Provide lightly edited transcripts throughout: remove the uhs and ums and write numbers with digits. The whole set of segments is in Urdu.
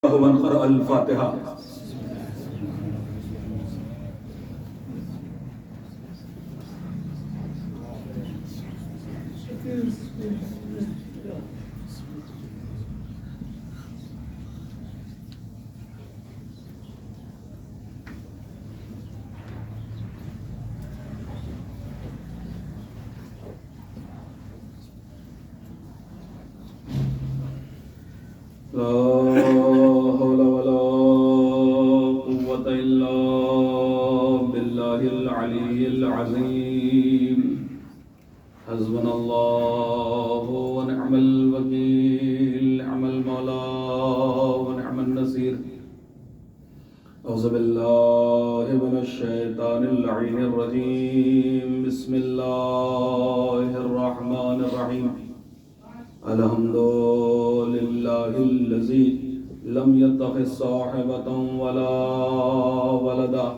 من قرأ الفاتحة. لا حول ولا قوة إلا بالله العلي العظيم. حسبنا الله ونعم الوكيل، نعم المولى ونعم النصير. أعوذ بالله من الشيطان اللعين الرجيم. بسم الله الرحمن الرحيم. الحمد لله الذي لم يتخذ صاحبة ولا ولدا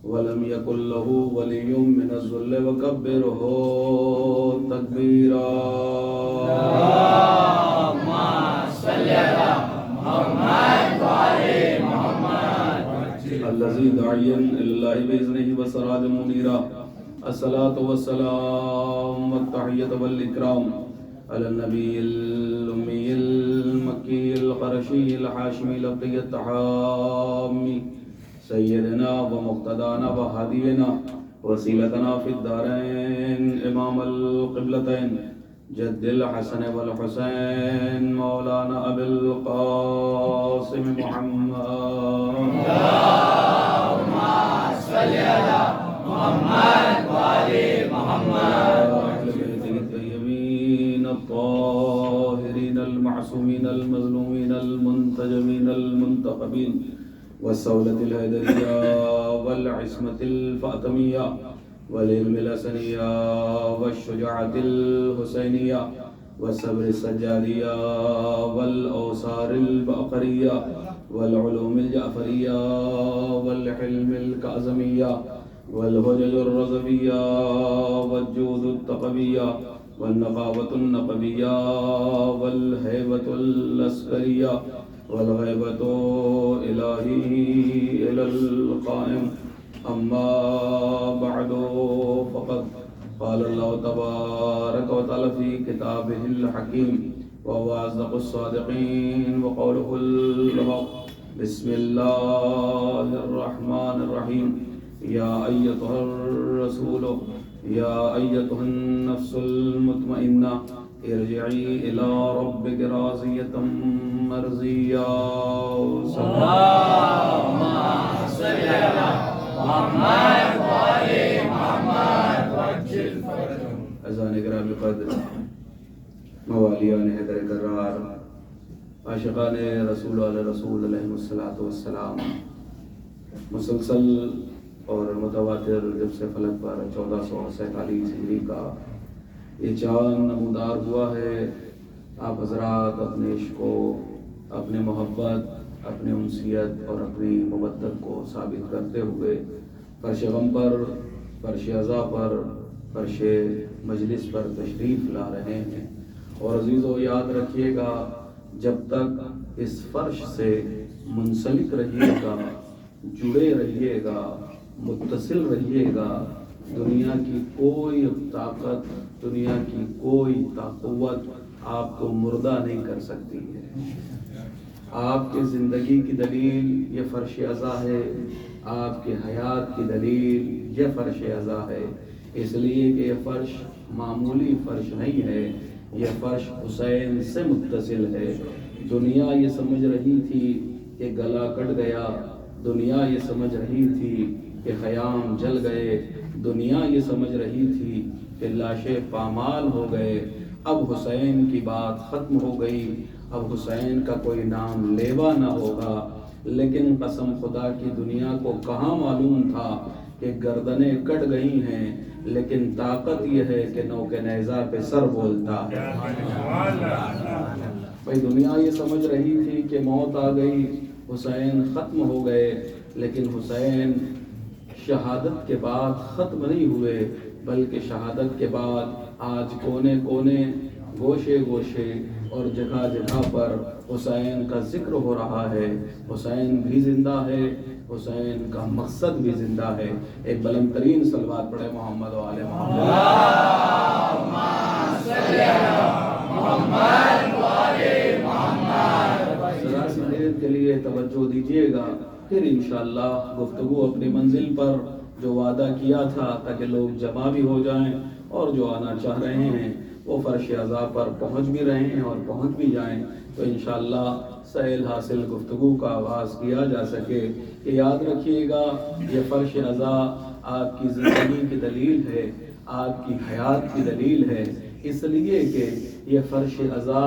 ولم يكن له ولي من الذل وكبره تكبيرا. اللهم صل على محمد وعلى محمد. الذي داعيا إلى الله بإذنه وسراجا منيرا. الصلاة والسلام والتحية والإكرام على النبي الأمي المكي القرشي الحاشمي لقي التحامي سيدنا ومقتدانا وهدينا وسيلتنا في الدارين إمام القبلتين جد الحسن والحسين مولانا أبي القاسم محمد. اللهم صل على محمد وعلى محمد. الطاهرين المعصومين المظلومين المنتجمين المنتقبين والسولة الهدرية والعصمة الفاطمية والعلم الحسنية والشجاعة الحسينية والصبر السجادية والأوصار البقرية والعلوم الجعفرية والحلم الكاظمية والهجج الرضوية والجود التقوية والنقابة النقبية والهيبة العسكرية والغيبة إلهي إلى القائم. أما بعد فقد قال الله تبارك وتعالى في كتابه الحكيم وهو أصدق الصادقين وقوله الحق. بسم الله الرحمن الرحيم. يا أيتها الرسول يا أيتها النفس المطمئنة ارجعي إلى ربك راضية مرضية. اللهم صل على محمد وعلى محمد وعجل فرجهم. أذان گرامی قدر، موالیان حیدر کرار، عاشقان رسول علیہ السلام، مسلسل اور متواتر جب سے فلک پر 1447 ہجری کا یہ چاند نمودار ہوا ہے، آپ حضرات اپنے عشق کو، اپنے محبت، اپنے انسیت اور اپنی مودت کو ثابت کرتے ہوئے فرش غم پر، فرش عزا پر، فرش مجلس پر تشریف لا رہے ہیں. اور عزیزو یاد رکھیے گا، جب تک اس فرش سے منسلک رہیے گا، جڑے رہیے گا، متصل رہیے گا، دنیا کی کوئی طاقت، دنیا کی کوئی طاقت آپ کو مردہ نہیں کر سکتی ہے. آپ کی زندگی کی دلیل یہ فرش عزا ہے، آپ کی حیات کی دلیل یہ فرش عزا ہے. اس لیے کہ یہ فرش معمولی فرش نہیں ہے، یہ فرش حسین سے متصل ہے. دنیا یہ سمجھ رہی تھی کہ گلا کٹ گیا، دنیا یہ سمجھ رہی تھی کہ خیام جل گئے، دنیا یہ سمجھ رہی تھی کہ لاشیں پامال ہو گئے. اب حسین کی بات ختم ہو گئی، اب حسین کا کوئی نام لیوا نہ ہوگا. لیکن قسم خدا کی دنیا کو کہاں معلوم تھا کہ گردنیں کٹ گئی ہیں، لیکن طاقت یہ ہے کہ نوک نیزہ پہ سر بولتا ہے. بھائی دنیا یہ سمجھ رہی تھی کہ موت آ گئی، حسین ختم ہو گئے، لیکن حسین شہادت کے بعد ختم نہیں ہوئے، بلکہ شہادت کے بعد آج کونے کونے گوشے گوشے اور جگہ جگہ پر حسین کا ذکر ہو رہا ہے. حسین بھی زندہ ہے، حسین کا مقصد بھی زندہ ہے. ایک بلند ترین صلوات پڑھے محمد و آل محمد. اللہم صلی علی محمد و آل محمد. ذرا سی دیر کے لیے توجہ دیجیے گا، پھر انشاءاللہ گفتگو اپنی منزل پر جو وعدہ کیا تھا تاکہ لوگ جمع بھی ہو جائیں اور جو آنا چاہ رہے ہیں وہ فرش عزا پر پہنچ بھی رہے ہیں اور پہنچ بھی جائیں تو انشاءاللہ سہل حاصل گفتگو کا آغاز کیا جا سکے. کہ یاد رکھیے گا یہ فرش عزا آپ کی زندگی کی دلیل ہے، آپ کی حیات کی دلیل ہے، اس لیے کہ یہ فرش عزا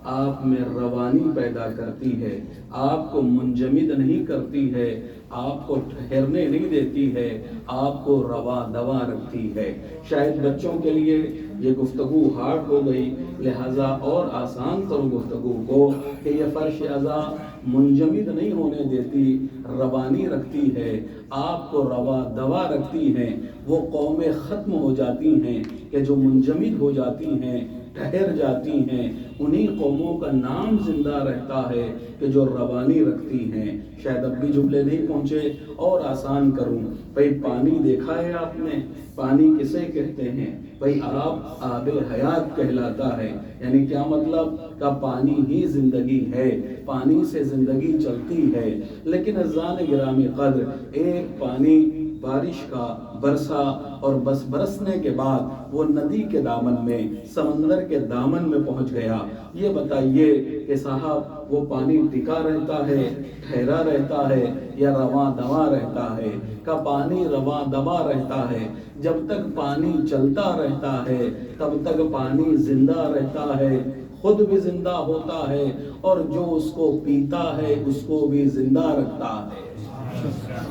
آپ میں روانی پیدا کرتی ہے، آپ کو منجمد نہیں کرتی ہے، آپ کو ٹھہرنے نہیں دیتی ہے، آپ کو روا دوا رکھتی ہے. شاید بچوں کے لیے یہ گفتگو ہارڈ ہو گئی، لہٰذا اور آسان کرو گفتگو کو کہ یہ فرش عزا منجمد نہیں ہونے دیتی، روانی رکھتی ہے، آپ کو روا دوا رکھتی ہیں. وہ قومیں ختم ہو جاتی ہیں کہ جو منجمد ہو جاتی ہیں، ٹھہر جاتی ہیں. انہی قوموں کا نام زندہ رہتا ہے کہ جو روانی رکھتی ہیں. شاید اب بھی جملے نہیں پہنچے، اور آسان کروں. بھئی پانی دیکھا ہے آپ نے؟ پانی کسے کہتے ہیں؟ بھئی آب حیات کہلاتا ہے. یعنی کیا مطلب؟ کہ پانی ہی زندگی ہے، پانی سے زندگی چلتی ہے. لیکن عزیزان گرامی قدر، ایک پانی بارش کا برسا اور بس برسنے کے بعد وہ ندی کے دامن میں، سمندر کے دامن میں پہنچ گیا. یہ بتائیے کہ صاحب وہ پانی ٹکا رہتا ہے، ٹھہرا رہتا ہے یا رواں دواں رہتا ہے؟ کا پانی رواں دواں رہتا ہے. جب تک پانی چلتا رہتا ہے تب تک پانی زندہ رہتا ہے، خود بھی زندہ ہوتا ہے اور جو اس کو پیتا ہے اس کو بھی زندہ رکھتا ہے.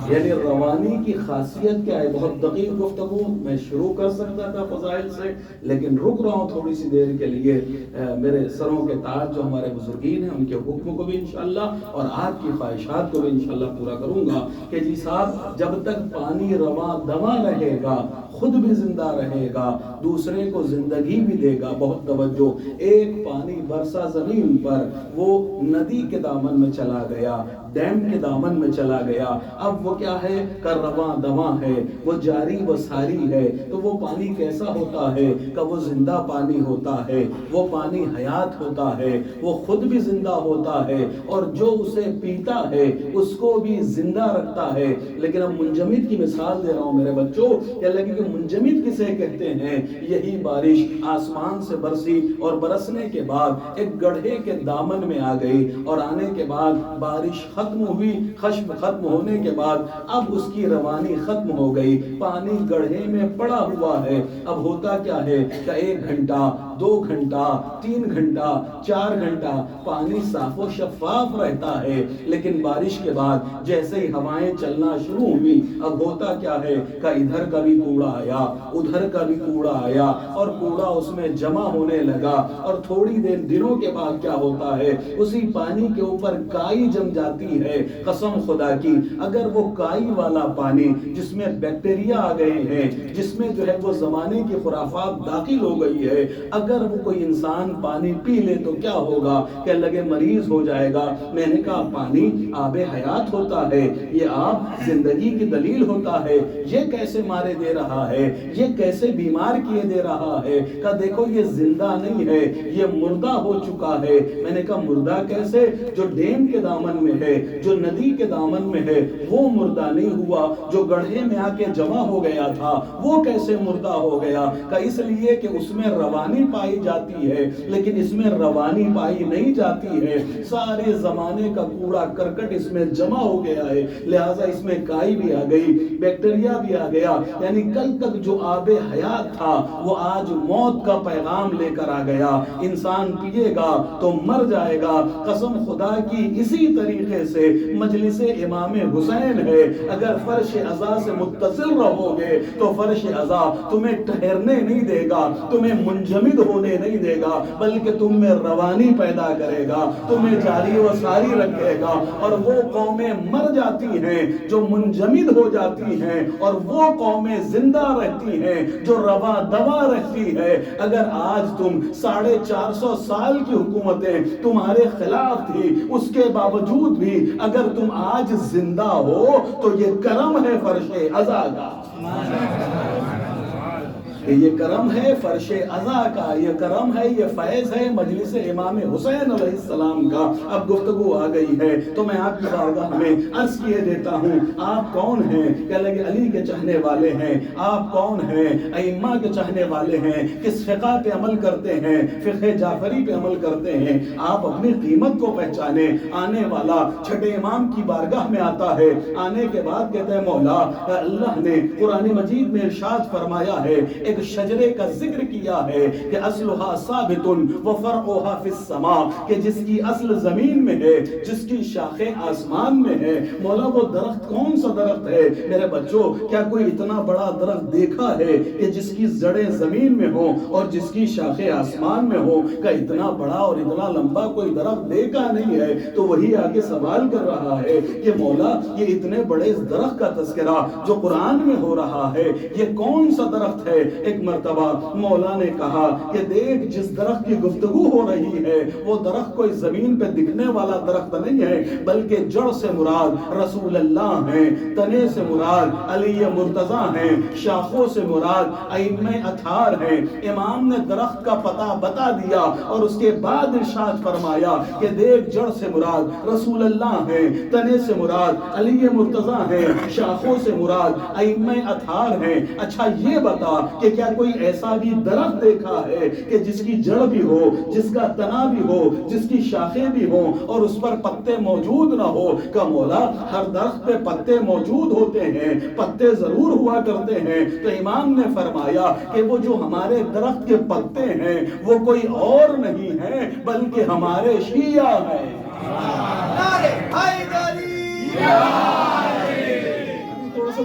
یعنی روانی کی خاصیت کیا ہے؟ بہت دقیق گفتگو میں شروع کر سکتا تھا فضائل سے، لیکن رک رہا ہوں تھوڑی سی دیر کے لیے. میرے سروں کے تاج جو ہمارے بزرگین ہیں ان کے حکم کو بھی انشاءاللہ اور آپ کی خواہشات کو بھی انشاءاللہ پورا کروں گا کہ جی صاحب جب تک پانی رواں دواں رہے گا، خود بھی زندہ رہے گا، دوسرے کو زندگی بھی دے گا. بہت توجہ. ایک پانی برسا زمین پر، وہ ندی کے دامن میں چلا گیا، ڈیم کے دامن میں چلا گیا. اب وہ کیا ہے؟ کہ رواں دواں ہے، وہ جاری و ساری ہے. تو وہ پانی کیسا ہوتا ہے؟ کہ وہ زندہ پانی ہوتا ہے، وہ پانی حیات ہوتا ہے، وہ خود بھی زندہ ہوتا ہے اور جو اسے پیتا ہے اس کو بھی زندہ رکھتا ہے. لیکن اب منجمد کی مثال دے رہا ہوں میرے بچوں. کیا لگے کہ منجمد کسے کہتے ہیں؟ یہی بارش آسمان سے برسی اور برسنے کے بعد ایک گڑھے کے دامن میں آ گئی اور آنے کے بعد بارش ختم ہوئی، خشم ختم ہونے کے بعد اب اس کی روانی ختم ہو گئی. پانی گڑھے میں پڑا ہوا ہے. اب ہوتا کیا ہے کہ 1 گھنٹہ 2 گھنٹہ 3 گھنٹہ 4 گھنٹہ پانی صاف و شفاف رہتا ہے. لیکن بارش کے بعد جیسے ہی ہوائیں چلنا شروع ہوئی، اب ہوتا کیا ہے کہ ادھر کا بھی کوڑا آیا، ادھر کا بھی کوڑا آیا اور کوڑا اس میں جمع ہونے لگا. اور تھوڑی دیر دنوں کے بعد کیا ہوتا ہے؟ اسی پانی کے اوپر کائی جم جاتی ہے. قسم خدا کی اگر وہ کائی والا پانی جس میں بیکٹیریا آ گئے ہیں، جس میں جو ہے وہ زمانے کی خرافات داخل ہو گئی ہے، اگر وہ کوئی انسان پانی پی لے تو کیا ہوگا؟ کہ لگے مریض ہو جائے گا. میں نے کہا پانی آب حیات ہوتا ہے، یہ آب زندگی کی دلیل ہوتا ہے. یہ کیسے مارے دے رہا ہے؟ یہ کیسے بیمار کیے دے رہا ہے؟ کہ دیکھو یہ زندہ نہیں ہے، یہ مردہ ہو چکا ہے. میں نے کہا مردہ کیسے؟ جو ڈیم کے دامن میں ہے، جو ندی کے دامن میں ہے وہ مردہ نہیں ہوا. جو گڑھے میں آ کے جمع ہو گیا تھا وہ کیسے مردہ ہو گیا؟ کہ اس لیے کہ اس میں روانی پائی جاتی ہے، لیکن اس میں روانی پائی نہیں جاتی ہے. سارے زمانے کا کوڑا کرکٹ اس میں جمع ہو گیا ہے، لہٰذا اس میں کائی بھی آ گئی، بیکٹیریا بھی آ گیا. یعنی کل تک جو آب حیات تھا وہ آج موت کا پیغام لے کر آ گیا. انسان پیے گا تو مر جائے گا. قسم خدا کی اسی طریقے سے مجلس امام حسین ہے. اگر فرش عزا سے متصل رہو گے تو فرش عزا تمہیں ٹھہرنے نہیں دے گا، تمہیں منجمد ہونے نہیں دے گا بلکہ تم میں روانی پیدا کرے گا، تمہیں جاری و ساری رکھے گا، اور وہ قومیں مر جاتی ہیں جو منجمد ہو جاتی ہیں، اور وہ قومیں زندہ رہتی ہیں جو روا دوا رہتی ہے۔ اگر آج تم 450 سال کی حکومتیں تمہارے خلاف تھی، اس کے باوجود بھی اگر تم آج زندہ ہو تو یہ کرم ہے فرش عزا کا، یہ کرم ہے فرش عزا کا، یہ کرم ہے، یہ فیض ہے مجلس امام حسین علیہ السلام کا۔ اب گفتگو آ گئی ہے تو میں آپ کی بارگاہ میں عرض کیے دیتا ہوں، آپ کون ہیں؟ کہنے لگے علی کے چاہنے والے ہیں۔ آپ کون ہیں؟ ائمہ کے چاہنے والے ہیں۔ کس فقہ پہ عمل کرتے ہیں؟ فقہ جعفری پہ عمل کرتے ہیں۔ آپ اپنی قیمت کو پہچانے۔ آنے والا چھٹے امام کی بارگاہ میں آتا ہے، آنے کے بعد کہتے ہیں مولا اللہ نے قرآن مجید میں ارشاد فرمایا ہے، ایک شجرے کا ذکر کیا ہے کہ اصلها ثابت وفرعها فی السماء، کہ جس کی اصل زمین میں ہے، جس کی شاخیں آسمان میں ہے۔ مولا وہ درخت کون سا درخت ہے؟ میرے بچوں کیا کوئی اتنا بڑا درخت دیکھا ہے کہ جس کی جڑیں زمین میں ہوں اور جس کی شاخیں آسمان میں ہوں؟ کہ اتنا بڑا اور اتنا لمبا کوئی درخت دیکھا نہیں ہے۔ تو وہی آگے سوال کر رہا ہے کہ مولا یہ اتنے بڑے درخت کا تذکرہ جو قرآن میں ہو رہا ہے یہ کون سا درخت ہے؟ ایک مرتبہ مولا نے کہا کہ دیکھ جس درخت کی گفتگو ہو رہی ہے وہ درخت کوئی زمین پہ دکھنے والا درخت نہیں ہے، بلکہ جڑ سے مراد رسول اللہ ہیں، تنے سے مراد علی مرتضیٰ ہیں، شاخوں سے مراد ائمہ اطہار ہیں۔ امام نے درخت کا پتہ بتا دیا اور اس کے بعد ارشاد فرمایا کہ دیکھ جڑ سے مراد رسول اللہ ہیں، تنے سے مراد علی مرتضیٰ ہیں، شاخوں سے مراد ائمہ اطہار ہیں۔ اچھا یہ بتا کہ کیا کوئی ایسا بھی درخت دیکھا ہے کہ جس کی جڑ بھی ہو، جس کا تنا بھی ہو، جس کی شاخیں بھی ہوں اور اس پر پتے موجود نہ ہو؟ کہ مولا ہر درخت پہ پتے موجود ہوتے ہیں، پتے ضرور ہوا کرتے ہیں۔ تو امام نے فرمایا کہ وہ جو ہمارے درخت کے پتے ہیں وہ کوئی اور نہیں ہیں بلکہ ہمارے شیعہ ہیں۔ تھوڑا سا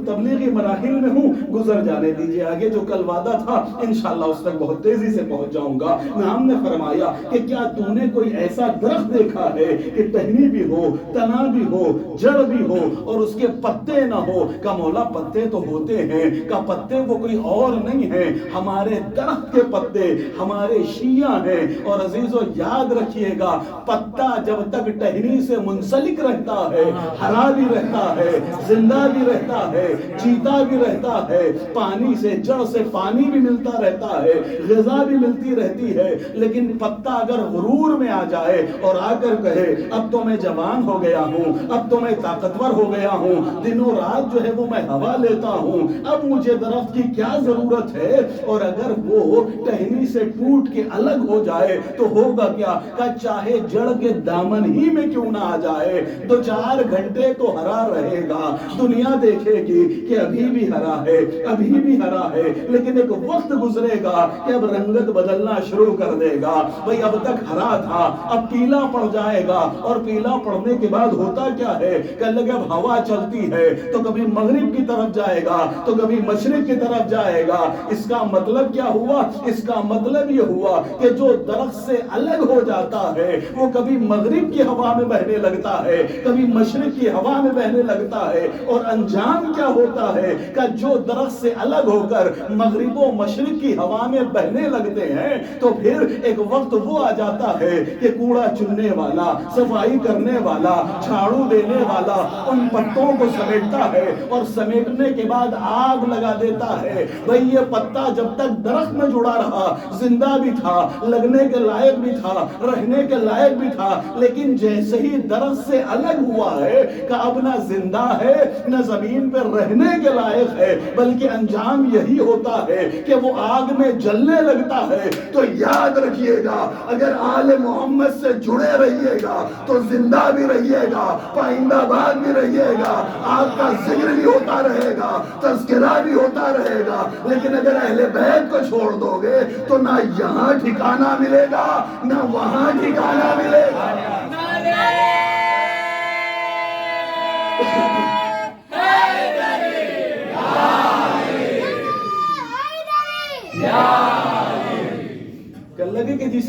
تبلیغی مراحل میں ہوں، گزر جانے دیجئے، آگے جو کل وعدہ تھا انشاءاللہ اس تک بہت تیزی سے پہنچ جاؤں گا۔ امام نے فرمایا کہ کیا تو نے کوئی ایسا درخت دیکھا ہے کہ ٹہنی بھی ہو، تنا بھی ہو، جڑ بھی ہو اور اس کے پتے نہ ہو؟ کہ مولا پتے تو ہوتے ہیں، کہ پتے وہ کوئی اور نہیں ہیں، ہمارے درخت کے پتے ہمارے شیعہ ہیں۔ اور عزیزو یاد رکھیے گا، پتا جب تک ٹہنی سے منسلک رہتا ہے ہرا بھی رہتا ہے، زندہ بھی رہتا ہے، جیتا بھی رہتا ہے، پانی سے جڑ سے پانی بھی ملتا رہتا ہے، غذا بھی ملتی رہتی ہے۔ لیکن پتا اگر غرور میں آ جائے اور آ کر کہے اب تو میں جوان ہو گیا ہوں، اب تو میں طاقتور ہو گیا ہوں، دنوں رات جو ہے وہ میں ہوا لیتا ہوں، اب مجھے درخت کی کیا ضرورت ہے؟ اور اگر وہ ٹہنی سے ٹوٹ کے الگ ہو جائے تو ہوگا کیا؟ کہ چاہے جڑ کے دامن ہی میں کیوں نہ آ جائے، 2-4 گھنٹے تو ہرا رہے گا، دنیا دیکھے گی کہ ابھی بھی ہرا ہے، ابھی بھی ہرا ہے، لیکن ایک وقت گزرے گا کہ اب رنگت بدلنا شروع کر دے گا۔ بھئی اب تک ہرا تھا، اب پیلا پڑ جائے گا، اور پیلا پڑنے کے بعد ہوتا کیا ہے کہ لگے اب ہوا چلتی ہے تو کبھی مغرب کی طرف جائے گا تو کبھی مشرق کی طرف جائے گا۔ اس کا مطلب کیا ہوا؟ اس کا مطلب یہ ہوا کہ جو درخت سے الگ ہو جاتا ہے وہ کبھی مغرب کی ہوا میں بہنے لگتا ہے، کبھی مشرق کی ہوا میں بہنے لگتا ہے، اور انجام کیا ہوتا ہے کہ جو درخت سے الگ ہو کر مغرب و مشرق کی ہوا میں بہنے لگتے ہیں تو پھر ایک وقت وہ آ جاتا ہے کہ کوڑا چننے والا، صفائی کرنے والا، جھاڑو دینے والا ان پتوں کو سمیٹتا ہے اور سمیٹنے کے بعد آگ لگا دیتا ہے۔ بھئی یہ پتا جب تک درخت میں جڑا رہا زندہ بھی تھا، لگنے کے لائق بھی تھا، رہنے کے لائق بھی تھا، لیکن جیسے ہی درخت سے الگ ہوا ہے کہ اب نہ زندہ ہے نہ زمین پر رہنے کے لائق ہے، بلکہ انجام یہی ہوتا ہے کہ وہ آگ میں جلنے لگتا ہے۔ تو یاد رکھیے گا اگر آل محمد سے جڑے رہیے گا تو زندہ بھی رہیے گا، پائندہ باد بھی رہیے گا، آپ کا ذکر بھی ہوتا رہے گا، تذکرہ بھی ہوتا رہے گا۔ لیکن اگر اہل بیت کو چھوڑ دو گے تو نہ یہاں ٹھکانہ ملے گا نہ وہاں ٹھکانہ ملے گا۔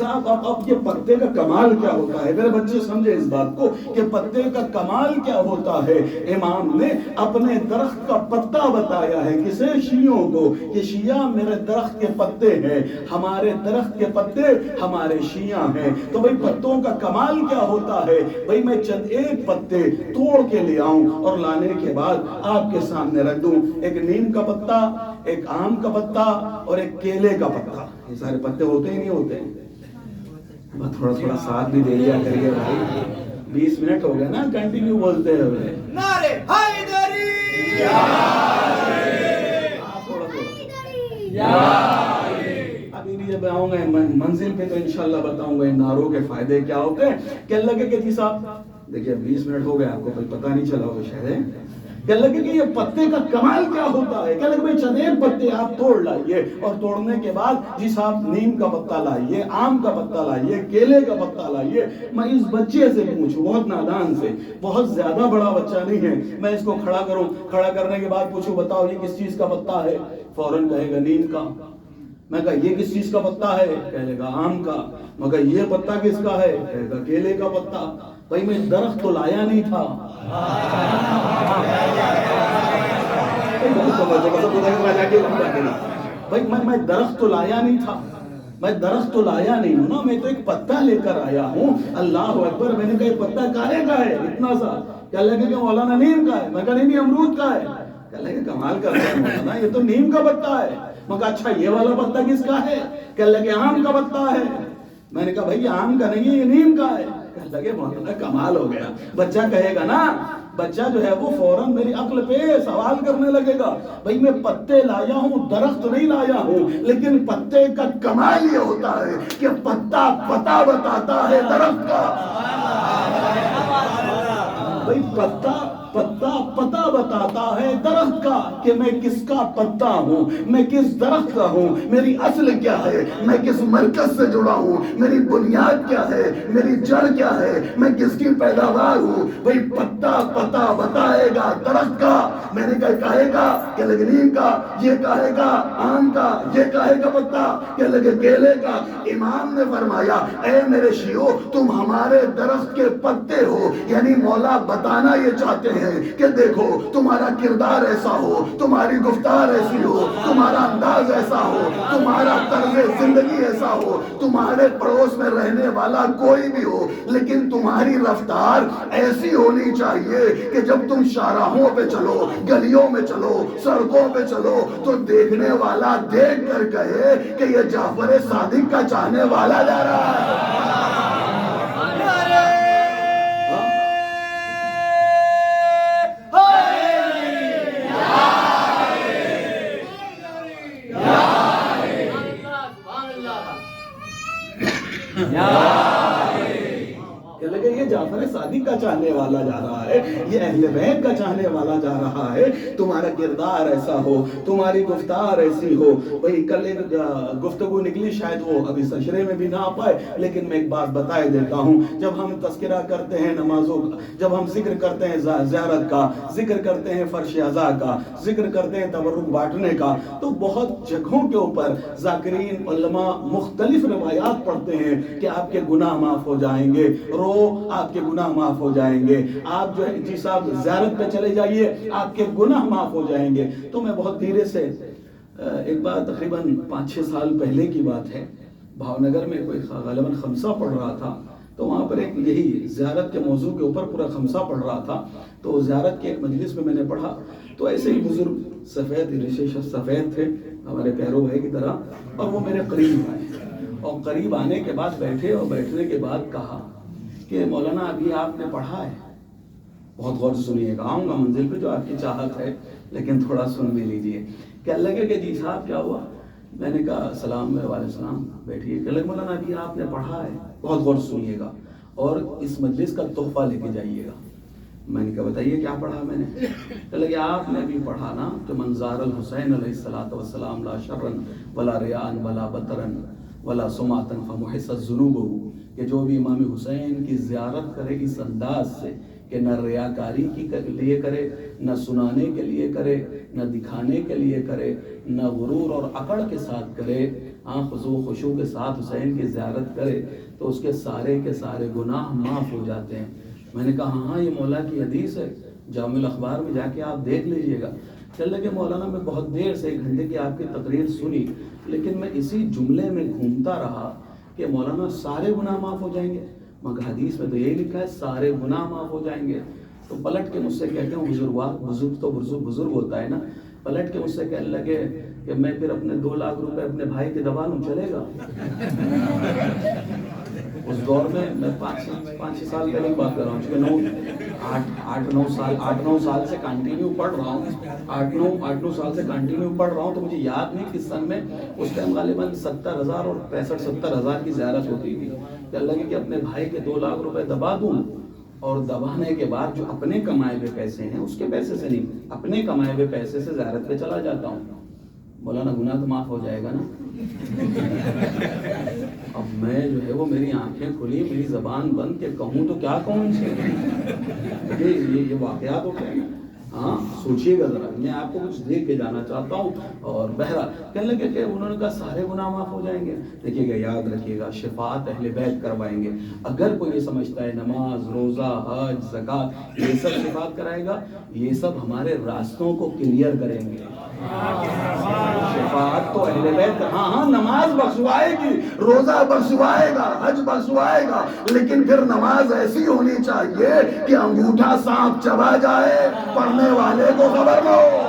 صاحب اب یہ پتے کا کمال کیا ہوتا ہے؟ میرے بچے سمجھے اس بات کو کہ پتے کا کمال کیا ہوتا ہے۔ امام نے اپنے درخت کا پتا بتایا ہے، کسے؟ شیعوں کو، کہ شیعہ میرے درخت کے پتے ہیں، ہمارے درخت کے پتے ہمارے شیعہ ہیں۔ تو بھئی پتوں کا کمال کیا ہوتا ہے؟ بھئی میں چند ایک پتے توڑ کے لے آؤں اور لانے کے بعد آپ کے سامنے رکھ دوں، ایک نیم کا پتا، ایک آم کا پتا اور ایک کیلے کا پتا۔ یہ سارے پتے ہوتے ہی نہیں ہوتے ہیں؟ تھوڑا تھوڑا ساتھ بھی دے لیا کریے بھائی، 20 منٹ ہو گئے نا کنٹینیو بولتے ہوئے۔ نعرے حیدری ابھی بھی جب آؤں گا منزل پہ تو انشاءاللہ بتاؤں گا ان نعروں کے فائدے کیا ہوتے ہیں۔ کہنے لگے کہ جی صاحب دیکھیے 20 منٹ ہو گئے، آپ کو کوئی پتہ نہیں چلا ہوگا شاید۔ کہنے لگے کہ یہ پتے کا کمال کیا ہوتا ہے؟ کہنے لگے بھئی چند ایک پتے آپ توڑ لائیے اور توڑنے کے بعد جی صاحب نیم کا پتا لائیے، آم کا پتا لائیے، کیلے کا پتا لائیے۔ میں اس بچے سے پوچھوں، بہت نادان سے، بہت زیادہ بڑا بچہ نہیں ہے، میں اس کو کھڑا کروں، کھڑا کرنے کے بعد پوچھوں بتاؤ یہ کس چیز کا پتا ہے؟ فوراً کہے گا نیم کا۔ میں کہا یہ کس چیز کا پتا ہے؟ کہے گا آم کا۔ میں کہا یہ پتا کس کا ہے؟ کہے گا کیلے کا پتا۔ بھائی میں درخت تو لایا نہیں تھا۔ بھائی میں درخت تو لایا نہیں تھا، میں درخت تو لایا نہیں ہوں نا، میں تو ایک پتا لے کر آیا ہوں۔ اللہ اکبر۔ میں نے کہا یہ پتا کاہے کا ہے اتنا سا؟ کہنے لگے کہ مولانا نیم کا ہے۔ میں کہا نہیں امرود کا ہے۔ کہنے لگے کمال کرتا ہے مولانا، یہ تو نیم کا پتا ہے۔ میں کہا اچھا یہ والا پتا کس کا ہے؟ کہنے لگے آم کا پتا ہے۔ میں نے کہا بھائی یہ آم کا نہیں ہے، یہ نیم کا ہے۔ کہنے لگے مولانا کمال ہو گیا۔ بچہ کہے گا نا، بچہ جو ہے وہ فوراً میری عقل پہ سوال کرنے لگے گا۔ بھئی میں پتے لایا ہوں، درخت نہیں لایا ہوں، لیکن پتے کا کمال یہ ہوتا ہے کہ پتا پتا بتاتا ہے درخت کا۔ بھئی پتا پتا بتاتا ہے درخت کا کہ میں کس کا پتا ہوں، میں کس درخت کا ہوں، میری اصل کیا ہے، میں کس مرکز سے جڑا ہوں، میری بنیاد کیا ہے، میری جڑ کیا ہے، میں کس کی پیداوار ہوں۔ بھئی پتا پتا بتائے گا درخت کا۔ میں نے کہے گا کہ نیم کا، یہ کہے گا آم کا، یہ کہے گا پتا کہ لگے کیلے کا۔ امام نے فرمایا اے میرے شیعو تم ہمارے درخت کے پتے ہو، یعنی مولا بتانا یہ چاہتے ہیں کہ دیکھو تمہارا کردار ایسا ہو، تمہاری گفتار ایسی ہو، تمہارا انداز ایسا ہو، تمہارا طرز زندگی ایسا ہو، تمہارے پڑوس میں رہنے والا کوئی بھی ہو، لیکن تمہاری رفتار ایسی ہونی چاہیے کہ جب تم شاہراہوں پہ چلو، گلیوں میں چلو، سڑکوں پہ چلو تو دیکھنے والا دیکھ کر کہے کہ یہ جعفر صادق کا چاہنے والا جا رہا ہے۔ لگے یہ جعفر صادق کا چاہنے والا جا رہا ہے، یہ اہل بیت کا چاہنے والا جا رہا ہے۔ تمہارا کردار ایسا ہو، تمہاری گفتار ایسی ہو۔ وہی کل ایک گفتگو نکلی، شاید وہ ابھی سشرے میں بھی نہ آ پائے، لیکن میں ایک بات بتائے دیتا ہوں۔ جب ہم تذکرہ کرتے ہیں نمازوں کا، جب ہم ذکر کرتے ہیں زیارت کا، ذکر کرتے ہیں فرش عزا کا، ذکر کرتے ہیں تبرک بانٹنے کا، تو بہت جگہوں کے اوپر ذاکرین علماء مختلف روایات پڑھتے ہیں کہ آپ کے گناہ معاف ہو جائیں گے، آپ کے گناہ معاف ہو جائیں گے، آپ جو ہے جی صاحب زیارت پہ چلے جائیے آپ کے گناہ معاف ہو جائیں گے۔ تو میں بہت دھیرے سے ایک بار تقریباً 5-6 سال پہلے کی بات ہے، بھاونگر میں کوئی غالباً خمسہ پڑھ رہا تھا، تو وہاں پر ایک یہی زیارت کے موضوع کے اوپر پورا خمسہ پڑھ رہا تھا۔ تو زیارت کے ایک مجلس میں نے پڑھا، تو ایسے ہی بزرگ سفید تھے ہمارے پیرو بھائی کی طرح، اور وہ میرے قریب آئے، اور قریب آنے کے بعد بیٹھے، اور بیٹھنے کے بعد کہا کہ مولانا ابھی آپ نے پڑھا ہے، بہت غور سے سنیے گا، آؤں گا منزل پہ جو آپ کی چاہت ہے، لیکن تھوڑا سن بھی لیجیے۔ کہنے لگے کہ جی صاحب کیا ہوا؟ میں نے کہا سلام علیہ السلام، بیٹھیے۔ کہنے لگے مولانا ابھی آپ نے پڑھا ہے، بہت غور سے سنیے گا اور اس مجلس کا تحفہ لے کے جائیے گا۔ میں نے کہا بتائیے کیا پڑھا میں نے؟ کہنے لگے آپ نے ابھی پڑھا نا کہ منظار الحسین علیہ السلام لا شرن ولا ریان ولا بطرن ولا سمعتن فمحصت ذنوبہ، کہ جو بھی امام حسین کی زیارت کرے اس انداز سے کہ نہ ریاکاری کے لیے کرے، نہ سنانے کے لیے کرے، نہ دکھانے کے لیے کرے، نہ غرور اور اکڑ کے ساتھ کرے، خضوع و خشوع کے ساتھ حسین کی زیارت کرے، تو اس کے سارے گناہ معاف ہو جاتے ہیں۔ میں نے کہا ہاں یہ مولا کی حدیث ہے، جامع الاخبار میں جا کے آپ دیکھ لیجئے گا۔ چل لگے مولانا میں بہت دیر سے 1 گھنٹے کی آپ کی تقریر سنی، لیکن میں اسی جملے میں گھومتا رہا کہ مولانا سارے گناہ معاف ہو جائیں گے۔ مگر حدیث میں تو یہی لکھا ہے سارے گناہ معاف ہو جائیں گے۔ تو پلٹ کے مجھ سے کہتے ہیں بزرگ تو بزرگ ہوتا ہے نا، پلٹ کے مجھ سے کہنے لگے کہ میں پھر اپنے 2 لاکھ روپے اپنے بھائی کے دبا لوں، چلے گا؟ اس دور میں 5-6 سال پہلے کی بات کر رہا ہوں، چونکہ 8-9 سال سے کنٹینیو پڑھ رہا ہوں، 8-9 سال سے کنٹینیو پڑھ رہا ہوں، تو مجھے یاد نہیں کس سن میں، اس ٹائم غالباً 70,000 اور 65-70,000 کی زیارت ہوتی تھی۔ کہ اللہ کہ اپنے بھائی کے 2 لاکھ روپے دبا دوں، اور دبانے کے بعد جو اپنے کمائے ہوئے پیسے ہیں اس کے پیسے سے نہیں، اپنے کمائے ہوئے پیسے سے زیارت پہ چلا جاتا ہوں۔ مولانا گناہ تو معاف ہو جائے گا نا؟ اب میں جو ہے وہ میری آنکھیں کھلی، میری زبان بند کہ کہوں تو کیا کہوں ان سے؟ یہ واقعات ہو گئے۔ ہاں سوچئے گا ذرا، میں آپ کو کچھ دیکھ کے جانا چاہتا ہوں۔ اور بہرحال کہنے لگے کہ انہوں نے کہا سارے گناہ معاف ہو جائیں گے۔ دیکھیے گا، یاد رکھیے گا، شفاعت اہل بیت کروائیں گے۔ اگر کوئی یہ سمجھتا ہے نماز، روزہ، حج، زکوٰۃ یہ سب شفاعت کرائے گا، یہ سب ہمارے راستوں کو کلیئر کریں گے۔ شفاعت تو اہل بیت، ہاں نماز بخشوائے گی، روزہ بخشوائے گا، حج بخشوائے گا، لیکن پھر نماز ایسی ہونی چاہیے کہ انگوٹھا سانپ چبا جائے، پڑھنے والے کو خبر نہ ہو۔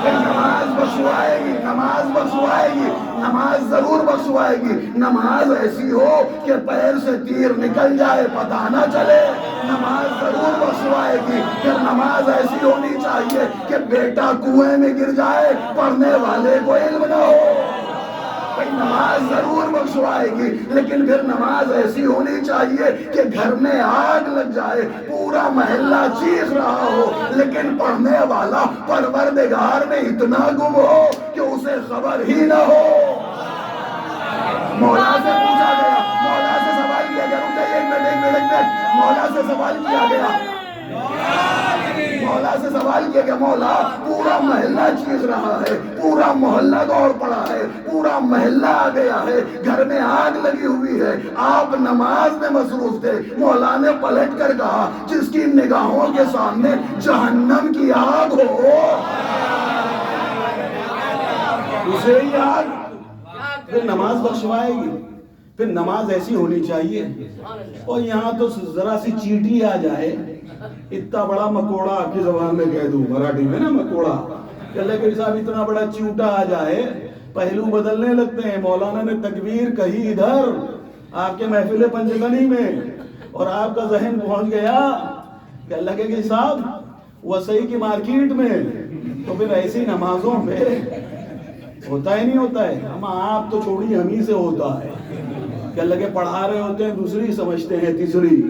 نماز بخشوائے گی، نماز بخشوائے گی، نماز ضرور بخشوائے گی۔ نماز ایسی ہو کہ پیر سے تیر نکل جائے پتہ نہ چلے، نماز ضرور بخشوائے گی۔ پھر نماز ایسی ہونی چاہیے کہ بیٹا کنویں میں گر جائے، پڑھنے والے کو علم نہ ہو۔ نماز ضرور بخشوائے گی، لیکن پھر نماز ایسی ہونی چاہیے کہ گھر میں آگ لگ جائے، پورا محلہ چیخ رہا ہو، لیکن پڑھنے والا پروردگار میں اتنا گم ہو کہ اسے خبر ہی نہ ہو۔ مولا سے پوچھا گیا، مولا سے سوال کیا گیا، ایک منٹ، مولا سے سوال کیا گیا، مولا سے سوال کیا کہ مولا پورا محلہ چیخ رہا ہے، پورا محلہ دوڑ پڑا ہے، پورا محلہ آ گیا ہے، گھر میں آگ لگی ہوئی ہے، آپ نماز میں مصروف تھے۔ مولا نے پلٹ کر کہا جس کی نگاہوں کے سامنے جہنم کی آگ ہو اسے ہی آگ پھر نماز بخشوائے گی۔ پھر نماز ایسی ہونی چاہیے، اور یہاں تو ذرا سی چیٹی آ جائے، اتنا بڑا مکوڑا آپ کی زبان میں کہہ دوں، مراٹھی میں نا مکوڑا، کہ اللہ کے صاحب اتنا بڑا چیوٹا آ جائے، پہلو بدلنے لگتے ہیں۔ مولانا نے تکبیر کہی ادھر آپ کے محفل پنجگنی میں، اور آپ کا ذہن پہنچ گیا کہ اللہ کے صاحب وسیع کی مارکیٹ میں، تو پھر ایسی نمازوں پہ ہوتا ہی نہیں ہوتا ہے۔ ہم آپ تو چھوڑی ہم ہی سے ہوتا ہے کہ اللہ کے پڑھا رہے ہوتے ہیں، دوسری سمجھتے ہیں تیسری،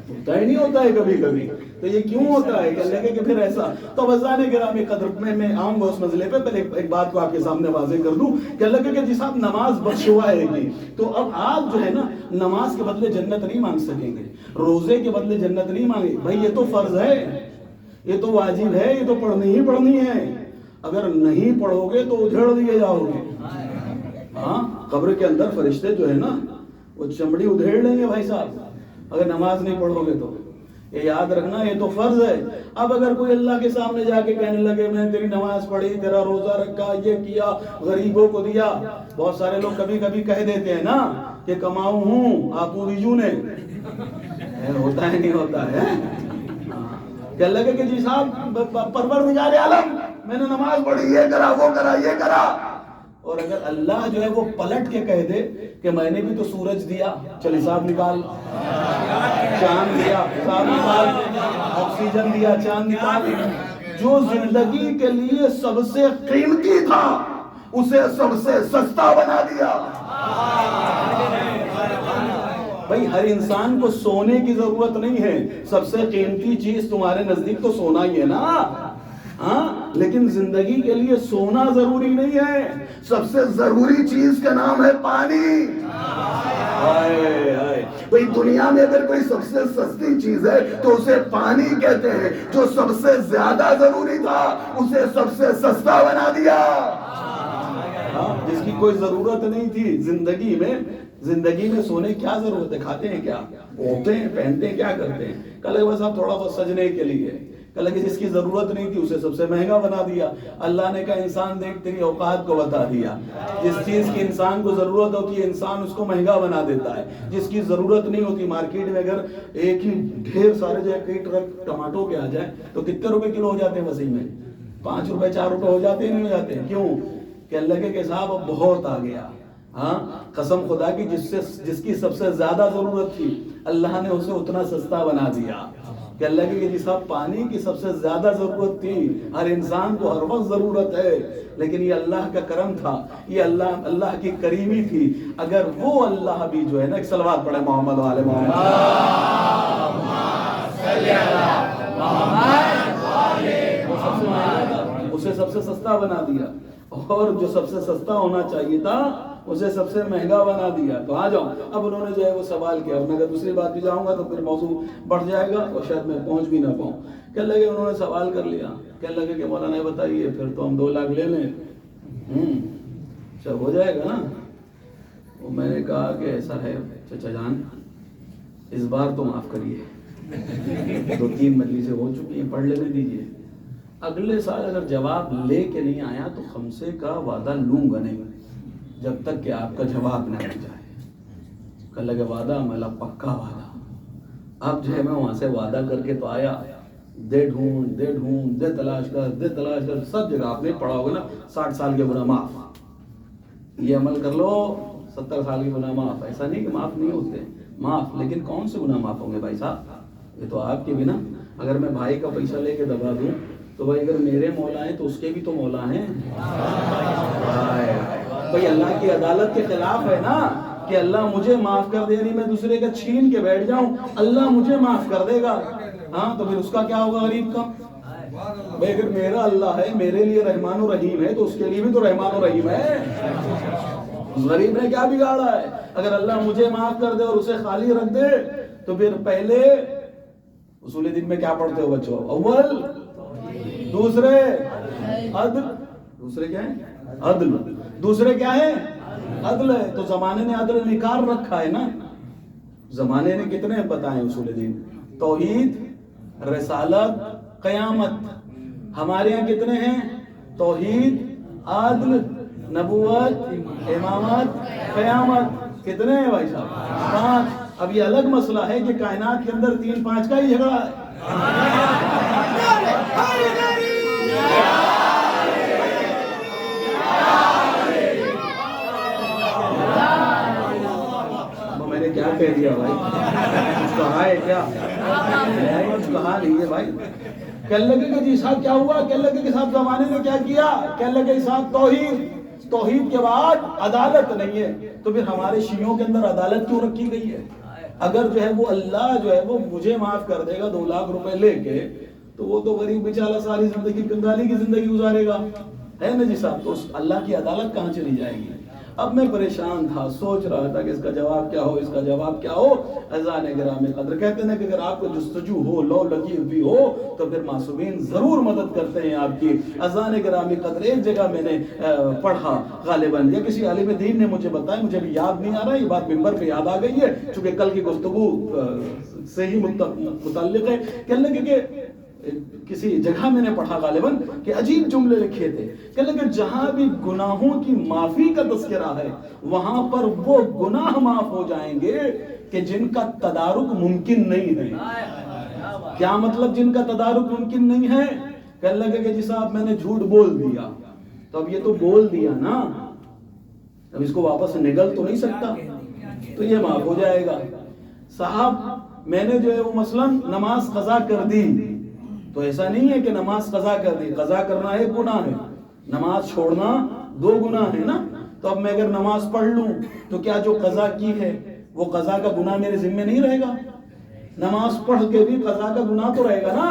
ہوتا ہی نہیں ہوتا ہے کبھی کبھی۔ تو یہ کیوں ہوتا ہے کہ اللہ کے پھر ایسا؟ تو بزانے گرامی قدر میں آؤں گا اس مسئلے پہ، پہلے ایک بات کو آپ کے سامنے واضح کر دوں کہ اللہ کے جس آپ نماز بخشوائے گی، تو اب آپ جو ہے نا نماز کے بدلے جنت نہیں مانگ سکیں گے، روزے کے بدلے جنت نہیں مانگے۔ بھائی یہ تو فرض ہے، یہ تو واجب ہے، یہ تو پڑھنی ہی پڑھنی ہے۔ اگر نہیں پڑھو گے تو ادھیڑ دیے جاؤ گے۔ ہاں قبر کے اندر فرشتے جو ہے نا وہ چمڑی ادھیڑ لیں گے بھائی صاحب، اگر نماز نہیں پڑھو گے تو۔ یہ یاد رکھنا، یہ تو فرض ہے۔ اب اگر کوئی اللہ کے سامنے جا کے کہنے لگے میں تیری نماز پڑھی، تیرا روزہ رکھا، یہ کیا، غریبوں کو دیا، بہت سارے لوگ کبھی کبھی کہہ دیتے ہیں نا کہ کماؤں ہوں آپ بیجو نے، ہوتا ہے نہیں ہوتا ہے کہ اللہ کے جی صاحب پروردگار عالم میں نے نماز پڑھی، یہ کرا وہ کرا یہ کرا، اور اگر اللہ جو ہے وہ پلٹ کے کہہ دے کہ میں نے بھی تو سورج دیا، چل حساب نکال، چاند دیا حساب نکال، آکسیجن دیا چاند نکال، جو زندگی کے لیے سب سے قیمتی تھا اسے سب سے سستا بنا دیا۔ بھائی ہر انسان کو سونے کی ضرورت نہیں ہے، سب سے قیمتی چیز تمہارے نزدیک تو سونا ہی ہے نا۔ ہاں لیکن زندگی کے لیے سونا ضروری نہیں ہے، سب سے ضروری چیز کا نام ہے پانی۔ بھئی دنیا میں اگر کوئی سب سے سستی چیز ہے تو اسے پانی کہتے ہیں، جو سب سے زیادہ ضروری تھا اسے سب سے سستا بنا دیا۔ جس کی کوئی ضرورت نہیں تھی زندگی میں سونے کیا ضرورت ہے، کھاتے ہیں کیا، اوڑھتے ہیں، پہنتے ہیں، کیا کرتے ہیں، کل بس آپ تھوڑا بہت سجنے کے لیے، کل جس کی ضرورت نہیں تھی اسے سب سے مہنگا بنا دیا۔ اللہ نے کہا انسان دیکھ تیری اوقات کو بتا دیا، جس چیز کی انسان کو ضرورت ہوتی ہے انسان اس کو مہنگا بنا دیتا ہے، جس کی ضرورت نہیں ہوتی مارکیٹ میں اگر ایک ہی ڈھیر سارے جو کئی ٹرک ٹماٹو کے آ جائیں تو کتنے روپے کلو ہو جاتے ہیں وسیع میں، 5 روپے 4 روپے ہو جاتے ہیں، نہیں ہو جاتے ہیں، کیوں کہ اللہ کے حساب اب بہت آ گیا۔ ہاں قسم خدا کی جس کی سب سے زیادہ ضرورت تھی اللہ نے اسے اتنا سستا بنا دیا کہ اللہ کے حساب پانی کی سب سے زیادہ ضرورت تھی، ہر انسان کو ہر وقت ضرورت ہے، لیکن یہ اللہ کا کرم تھا، یہ اللہ کی کریمی تھی۔ اگر وہ اللہ بھی جو ہے نا، ایک صلوات پڑھے محمد والے محمد، اسے سب سے سستا بنا دیا، اور جو سب سے سستا ہونا چاہیے تھا اسے سب سے مہنگا بنا دیا۔ تو آ جاؤ، اب انہوں نے جو ہے وہ سوال کیا، اور میں اگر دوسری بات بھی جاؤں گا تو پھر موضوع بڑھ جائے گا اور شاید میں پہنچ بھی نہ پاؤں۔ کہنے لگے انہوں نے سوال کر لیا، کہنے لگے کہ مولانا بتائیے پھر تو ہم 2 لاکھ لے لیں، سب ہو جائے گا نا؟ وہ میں نے کہا کہ ایسا ہے چچا جان، اس بار تو معاف کریے، 2-3 مجلسیں ہو چکی ہیں، پڑھ لینے دیجیے، اگلے سال اگر جواب لے کے نہیں آیا تو خمسے کا وعدہ لوں گا نہیں جب تک کہ آپ کا جواب نہ مل جائے۔ کہنے لگے وعدہ ملا، پکا وعدہ۔ اب جو ہے میں وہاں سے وعدہ کر کے تو آیا، دے ڈھونڈ دے تلاش کر سب جگہ، آپ نے پڑھا ہوگا نا 60 سال کے گناہ معاف، یہ عمل کر لو 70 سال کے گناہ معاف۔ ایسا نہیں کہ معاف نہیں ہوتے، معاف، لیکن کون سے گناہ معاف ہوں گے بھائی صاحب؟ یہ تو آپ کے بھی نا، اگر میں بھائی کا پیسہ لے کے دبا دوں تو بھائی اگر میرے مولا ہیں تو اس کے بھی تو مولا ہیں۔ بھائی اللہ کی عدالت کے خلاف ہے نا کہ اللہ مجھے معاف کر دے، یعنی میں دوسرے کا چھین کے بیٹھ جاؤں، اللہ مجھے معاف کر دے گا، ہاں تو پھر اس کا کیا ہوگا غریب کا؟ بھائی اگر میرا اللہ ہے، میرے لیے رحمان و رحیم ہے تو اس کے لیے بھی تو رحمان و رحیم ہے۔ غریب نے کیا بگاڑا ہے؟ اگر اللہ مجھے معاف کر دے اور اسے خالی رکھ دے تو پھر پہلے اصول دین میں کیا پڑھتے ہو بچوں؟ اول، دوسرے عدل، دوسرے کیا ہے؟ عدل، دوسرے کیا ہے؟ عدل ہے۔ تو زمانے نے عدل نکار رکھا ہے نا، زمانے نے کتنے بتائیں اصول دین؟ توحید، رسالت، قیامت۔ ہمارے یہاں کتنے ہیں؟ توحید، عدل، نبوت، امامت، قیامت۔ کتنے ہیں بھائی صاحب؟ 5۔ اب یہ الگ مسئلہ ہے کہ کائنات کے اندر 3-5 کا ہی جھگڑا ہے۔ میں نے کیا کہہ دیا بھائی؟ کچھ کہا ہے کیا؟ کچھ کہا نہیں ہے بھائی۔ کہنے لگے کہ جی صاحب کیا ہوا؟ کہنے لگے کہ صاحب زمانے نے کیا کیا؟ کہنے لگے صاحب توحید کے بعد عدالت نہیں ہے۔ تو پھر ہمارے شیعوں کے اندر عدالت کیوں رکھی گئی ہے؟ اگر جو ہے وہ اللہ جو ہے وہ مجھے معاف کر دے گا 2 لاکھ روپے لے کے تو وہ تو غریب بیچارہ ساری زندگی کنگالی کی زندگی گزارے گا، ہے نا جی صاحب؟ تو اللہ کی عدالت کہاں چلی جائے گی؟ اب میں پریشان تھا، سوچ رہا تھا کہ اس کا جواب کیا ہو، اس کا جواب کیا ہو۔ اذان گرامی قدر کہتے ہیں کہ اگر آپ کو جستجو ہو، لو لگی ہوئی ہو تو پھر معصومین ضرور مدد کرتے ہیں آپ کی۔ اذان گرامی قدر ایک جگہ میں نے پڑھا غالباً، یا کسی عالم دین نے مجھے بتایا، مجھے بھی یاد نہیں آ رہا، یہ بات ممبر پہ یاد آ گئی ہے چونکہ کل کی گفتگو سے ہی متعلق ہے۔ کہنے لگے کہ کسی جگہ میں نے پڑھا غالباً کہ عجیب جملے لکھے تھے کہ لیکن جہاں بھی گناہوں کی معافی کا تذکرہ ہے وہاں پر وہ گناہ معاف ہو جائیں گے کہ جن کا تدارک ممکن نہیں ہے۔ کیا مطلب جن کا تدارک ممکن نہیں ہے؟ کہنے لگے کہ جی صاحب میں نے جھوٹ بول دیا، تو اب یہ تو بول دیا نا، اب اس کو واپس نگل تو نہیں سکتا، تو یہ معاف ہو جائے گا۔ صاحب میں نے جو ہے وہ مثلاً نماز قضا کر دی، تو ایسا نہیں ہے کہ نماز قضا کر دی، قضا کرنا ایک گناہ ہے، نماز چھوڑنا 2 گناہ ہے نا۔ تو اب میں اگر نماز پڑھ لوں تو کیا جو قضا کی ہے وہ قضا کا گناہ میرے ذمہ نہیں رہے گا؟ نماز پڑھ کے بھی قضا کا گناہ تو رہے گا نا۔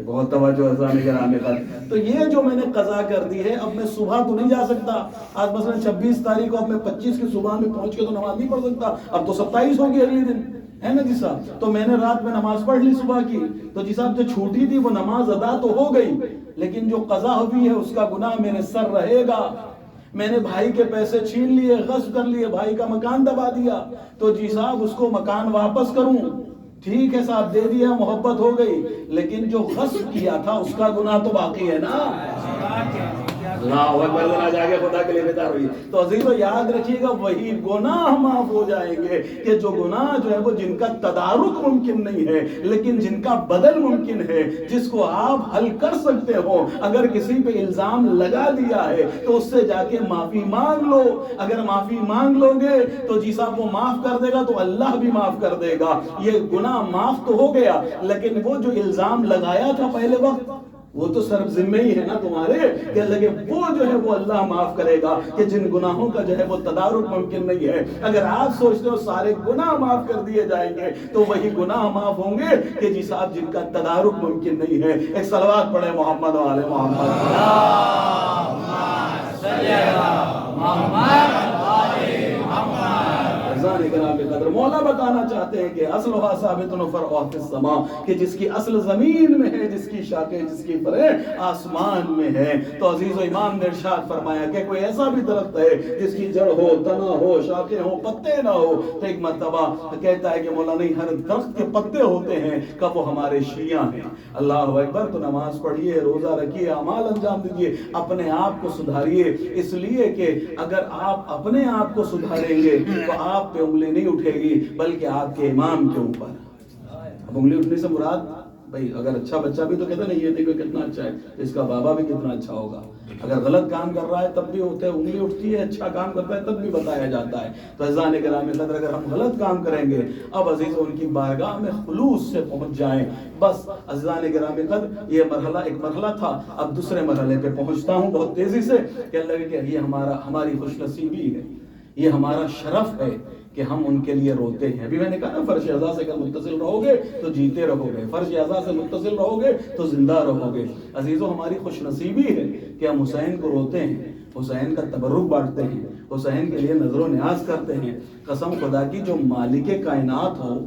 بہت توجہ حضرات گرامی قدر. تو یہ جو میں نے قضا کر دی ہے، اب میں صبح تو نہیں جا سکتا. آج مثلا 26 تاریخ کو اب میں 25 کی صبح میں پہنچ کے تو نماز نہیں پڑھ سکتا. اب تو 27 ہوگی اگلے دن، ہے نا جی صاحب. تو میں نے رات میں نماز پڑھ لی صبح کی، تو جی صاحب جو چھوٹی تھی وہ نماز ادا تو ہو گئی، لیکن جو قضا ہوئی ہے اس کا گناہ میرے سر رہے گا. میں نے بھائی کے پیسے چھین لیے، غصب کر لیے، بھائی کا مکان دبا دیا، تو جی صاحب اس کو مکان واپس کروں. ٹھیک ہے صاحب، دے دیا، محبت ہو گئی، لیکن جو غصب کیا تھا اس کا گناہ تو باقی ہے نا. اللہ اکبر، ذرا جاگے خدا کے لیے بیدار ہوئی. تو عزیزو یاد رکھیے گا، وہی گناہ معاف ہو جائیں گے کہ جو گناہ جو ہے وہ جن کا تدارک ممکن نہیں ہے لیکن جن کا بدل ممکن ہے، جس کو آپ حل کر سکتے ہو. اگر کسی پہ الزام لگا دیا ہے تو اس سے جا کے معافی مانگ لو. اگر معافی مانگ لو گے تو جی صاحب وہ معاف کر دے گا، تو اللہ بھی معاف کر دے گا. یہ گناہ معاف تو ہو گیا، لیکن وہ جو الزام لگایا تھا پہلے وقت، وہ تو صرف ذمہ ہی ہے نا تمہارے کہ لگے، وہ جو ہے وہ اللہ معاف کرے گا. کہ جن گناہوں کا جو ہے وہ تدارک ممکن نہیں ہے، اگر آپ سوچتے ہو سارے گناہ معاف کر دیے جائیں گے تو وہی گناہ معاف ہوں گے کہ جی صاحب جن کا تدارک ممکن نہیں ہے. ایک صلوات پڑھے محمد و آل محمد. مولا بتانا چاہتے ہیں کہ اصلها ثابت و فرعها فی السماء، کہ جس کی اصل زمین میں ہے، جس کی شاخیں، جس کی فرع آسمان میں ہے. تو عزیز و امام نے ارشاد فرمایا کہ کوئی ایسا بھی درخت ہے جس کی جڑ ہو، تنا ہو، شاخیں ہو، پتے نہ ہو، تو ایک مرتبہ کہتا ہے کہ مولا نہیں، ہر درخت کے پتے ہوتے ہیں، کب وہ ہمارے شیعہ ہیں. اللہ اکبر. تو نماز پڑھیے، روزہ رکھیے، اعمال انجام دیجیے، اپنے آپ کو سدھاریے. اس لیے کہ اگر آپ اپنے آپ کو سدھاریں گے تو آپ پہ انگلی نہیں اٹھے گی بلکہ آپ کے امام کے اوپر. اب انگلی اٹھنے سے مراد بھائی اگر اچھا بچہ بھی تو کہتے نہیں، یہ دیکھو کتنا اچھا ہے، اس کا بابا بھی کتنا اچھا ہوگا. اگر غلط کام کر رہا ہے تب بھی ہوتے انگلی اٹھتی ہے، اچھا کام کرتا ہے تب بھی بتایا جاتا ہے. تو عزیزان گرامی قدر، اگر ہم غلط کام کریں گے، اب عزیز ان کی بارگاہ میں خلوص سے پہنچ جائیں. بس عزیزان گرامی قدر، یہ مرحلہ ایک مرحلہ تھا. اب دوسرے مرحلے پہ پہنچتا ہوں بہت تیزی سے کہ اللہ کہ یہ ہماری خوش نصیبی ہے، یہ ہمارا شرف ہے کہ ہم ان کے لیے روتے ہیں. ابھی میں نے کہا نا، فرش اعضاء سے اگر متصل رہو گے تو جیتے رہو گے، فرش اعضاء سے متصل رہو گے تو زندہ رہو گے. عزیزو ہماری خوش نصیبی ہے کہ ہم حسین کو روتے ہیں، حسین کا تبرک بانٹتے ہیں، حسین کے لیے نظر و نیاز کرتے ہیں. قسم خدا کی، جو مالک کائنات ہو.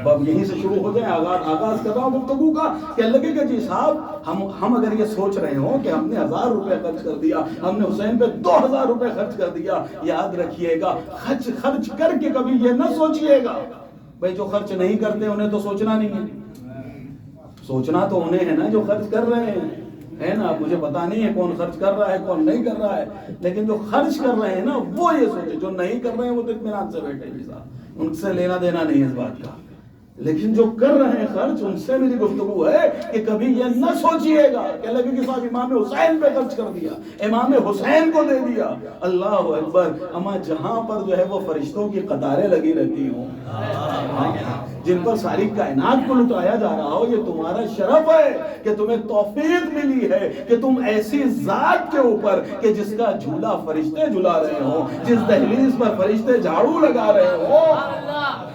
اب یہیں سے شروع ہو جائے، آغاز کر رہا ہوں گفتگو کا کہ لگے کہ جی صاحب ہم اگر یہ سوچ رہے ہوں کہ ہم نے 1000 روپے خرچ کر دیا، ہم نے حسین پہ 2000 روپے خرچ کر دیا، یاد رکھیے گا خرچ کر کے کبھی یہ نہ سوچئے گا. بھائی جو خرچ نہیں کرتے انہیں تو سوچنا نہیں ہے، سوچنا تو انہیں ہے نا جو خرچ کر رہے ہیں، ہے نا. مجھے پتا نہیں ہے کون خرچ کر رہا ہے کون نہیں کر رہا ہے، لیکن جو خرچ کر رہے ہیں نا وہ یہ سوچے. جو نہیں کر رہے ہیں وہ تو اطمینان سے بیٹھے جی صاحب، ان سے لینا دینا نہیں اس بات کا. لیکن جو کر رہے ہیں خرچ، ان سے میری گفتگو ہے کہ کبھی یہ نہ سوچئے گا کہ لگے کہ صاحب امام حسین پہ خرچ کر دیا، امام حسین کو دے دیا. اللہ اکبر. اما جہاں پر جو ہے وہ فرشتوں کی قطاریں لگی رہتی ہوں، جن پر ساری کائنات کو لٹایا جا رہا ہو، یہ تمہارا شرف ہے کہ تمہیں توفیق ملی ہے کہ تم ایسی ذات کے اوپر کہ جس کا جھولا فرشتے جھلا رہے ہو، جس دہلیز پر فرشتے جھاڑو لگا رہے ہو،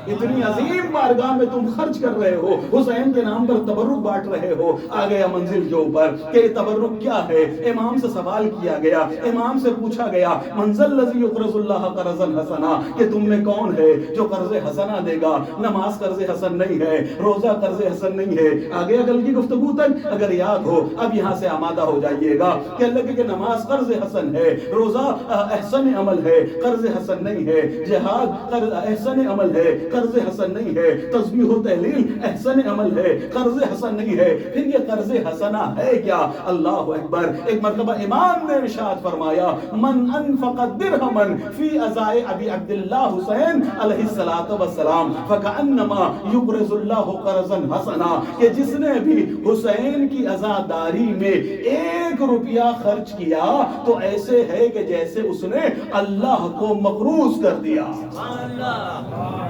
اتنی عظیم بارگاہ میں تم خرچ کر رہے ہو، حسین کے نام پر تبرک بانٹ رہے ہو. آ گیا منزل کے اوپر کہ یہ تبرک کیا ہے. امام سے سوال کیا گیا، امام سے پوچھا گیا، منزل الذی یقرض اللہ قرضا حسنا، کہ تم میں کون ہے جو قرض حسنا دے گا. نماز قرض حسن نہیں ہے، روزہ قرض حسن نہیں ہے. آگے کل کی گفتگو تک اگر یاد ہو، اب یہاں سے آمادہ ہو جائیے گا کہ اللہ کہ نماز قرض حسن ہے، روزہ احسن عمل ہے، قرض حسن نہیں ہے. جہاد احسن عمل ہے، قرض حسن نہیں ہے. تسبیح و تحلیل احسن عمل ہے، قرض حسن نہیں ہے. پھر یہ قرض حسنہ ہے کیا؟ اللہ اکبر. ایک مرتبہ امام نے ارشاد فرمایا، من انفق درہما فی عزاء ابی عبداللہ حسین علیہ الصلوۃ والسلام فکأنما یقرض اللہ قرضا حسنا، کہ جس نے بھی حسین کی عزاداری میں 1 روپیہ خرچ کیا تو ایسے ہے کہ جیسے اس نے اللہ کو مقروض کر دیا.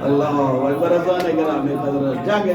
اللہ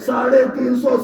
350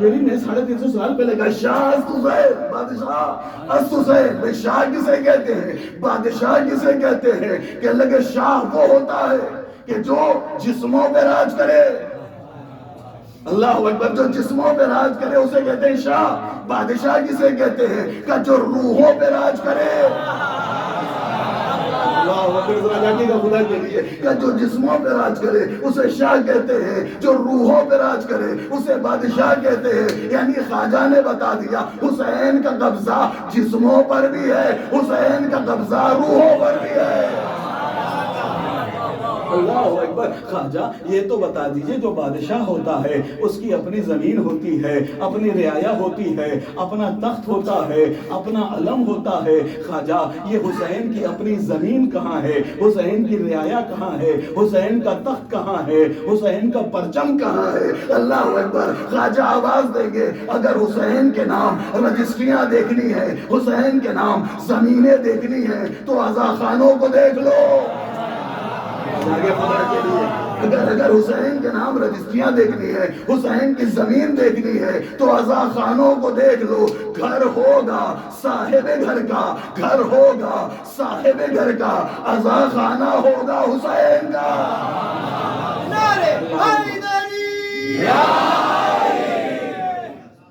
میری نے 350 سال پہلے کہا شاہ استحسین بادشاہ استحسین. بھئی شاہ کسے کہتے ہیں, بادشاہ کسے کہتے ہیں؟ کہ لگے شاہ وہ ہوتا ہے کہ جو جسموں پہ راج کرے. اللہ اکبر, جو جسموں پہ راج کرے اسے کہتے ہیں شاہ. بادشاہ کسے کہتے ہیں؟ کہ جو روحوں پہ راج کرے. اللہ اکبر, ذرا جاگیے گا خدا کے لیے. کہ جو جسموں پہ راج کرے اسے شاہ کہتے ہیں, جو روحوں پہ راج کرے اسے بادشاہ کہتے ہیں. یعنی خواجہ نے بتا دیا حسین کا قبضہ جسموں پر بھی ہے, حسین کا قبضہ روحوں پر بھی ہے. اللہ اکبر. خواجہ یہ تو بتا دیجئے جو بادشاہ ہوتا ہے اس کی اپنی زمین ہوتی ہے, اپنی رعایا ہوتی ہے, اپنا تخت ہوتا ہے, اپنا علم ہوتا ہے. خواجہ یہ حسین کی اپنی زمین کہاں ہے, حسین کی رعایا کہاں ہے, حسین کا تخت کہاں ہے, حسین کا پرچم کہاں ہے؟ اللہ اکبر. خواجہ آواز دیں گے اگر حسین کے نام رجسٹریاں دیکھنی ہے, حسین کے نام زمینیں دیکھنی ہے تو عزا خانوں کو دیکھ لو. اگر حسین کے نام رجسٹریاں دیکھنی ہے, حسین کی زمین دیکھنی ہے تو عزا خانوں کو دیکھ لو. گھر ہوگا صاحب گھر کا, گھر ہوگا صاحب گھر کا, عزا خانہ ہوگا حسین کا. نعرے حیدری.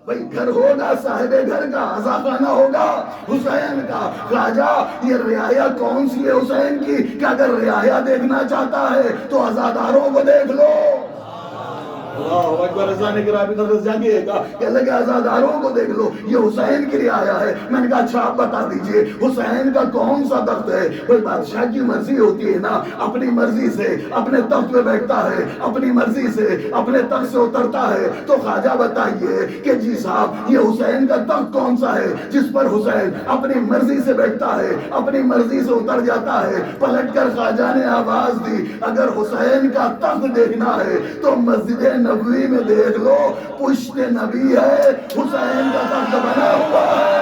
بھئی گھر ہوگا صاحب گھر کا, عزا خانہ ہوگا حسین کا. خواجہ یہ رعایا کون سی ہے حسین کی؟ کہ اگر رعایا دیکھنا چاہتا ہے تو عزاداروں کو دیکھ لو. اللہ اکبر. رضا گرامی قدر جاگیے گا کہ اللہ کے عزاداروں کو دیکھ لو, یہ حسین کی رعایا ہے. میں نے کہا اچھا آپ بتا دیجئے حسین کا کون سا تخت ہے؟ بھئی بادشاہ کی مرضی ہوتی ہے نا, اپنی مرضی سے اپنے تخت پہ بیٹھتا ہے, اپنی مرضی سے اپنے تخت سے اترتا ہے. تو خواجہ بتائیے کہ جی صاحب یہ حسین کا تخت کون سا ہے جس پر حسین اپنی مرضی سے بیٹھتا ہے, اپنی مرضی سے اتر جاتا ہے؟ پلٹ کر خواجہ نے آواز دی اگر حسین کا تخت دیکھنا ہے تو مسجد نبوی میں دیکھ لو, پشت نبی ہے, حسین کا تخت بنا ہوا ہے.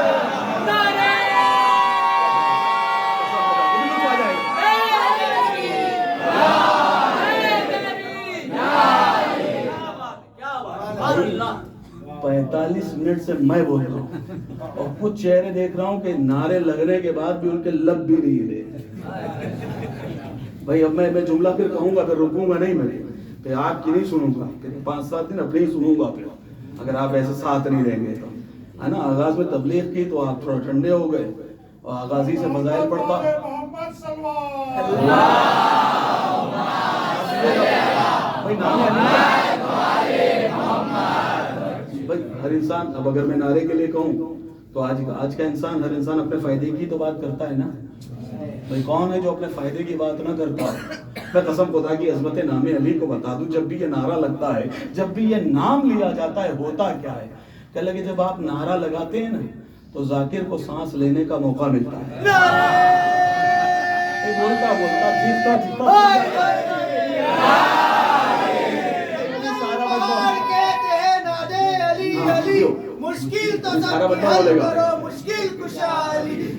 اللہ 45 منٹ سے میں بول رہا ہوں اور کچھ چہرے دیکھ رہا ہوں کہ نعرے لگنے کے بعد بھی ان کے لب بھی نہیں رہے. بھائی اب میں جملہ پھر کہوں گا, پھر رکوں گا نہیں, میں پھر آپ کی نہیں سنوں گا, پھر 5-7 دن اپنے ہی سنوں گا پھر اگر آپ ایسے ساتھ نہیں رہیں گے تو, ہے نا. آغاز میں تبلیغ کی تو آپ تھوڑا ٹھنڈے ہو گئے اور آغازی سے فضائل پڑھتا. بھائی ہر انسان, اب اگر میں نعرے کے لیے کہوں تو آج کا انسان, ہر انسان اپنے فائدے کی تو بات کرتا ہے نا. بھائی کون ہے جو اپنے فائدے کی بات نہ کرتا؟ میں قسم خدا کی عظمت نام علی کو بتا دوں, جب بھی یہ نعرہ لگتا ہے, جب بھی یہ نام لیا جاتا ہے, ہوتا کیا ہے کہ لگے جب آپ نعرہ لگاتے ہیں نا تو ذاکر کو سانس لینے کا موقع ملتا ہے. بولتا بولتا چیختا چیختا مشکل تو سارا بچہ بولے گا مشکل کشا علی.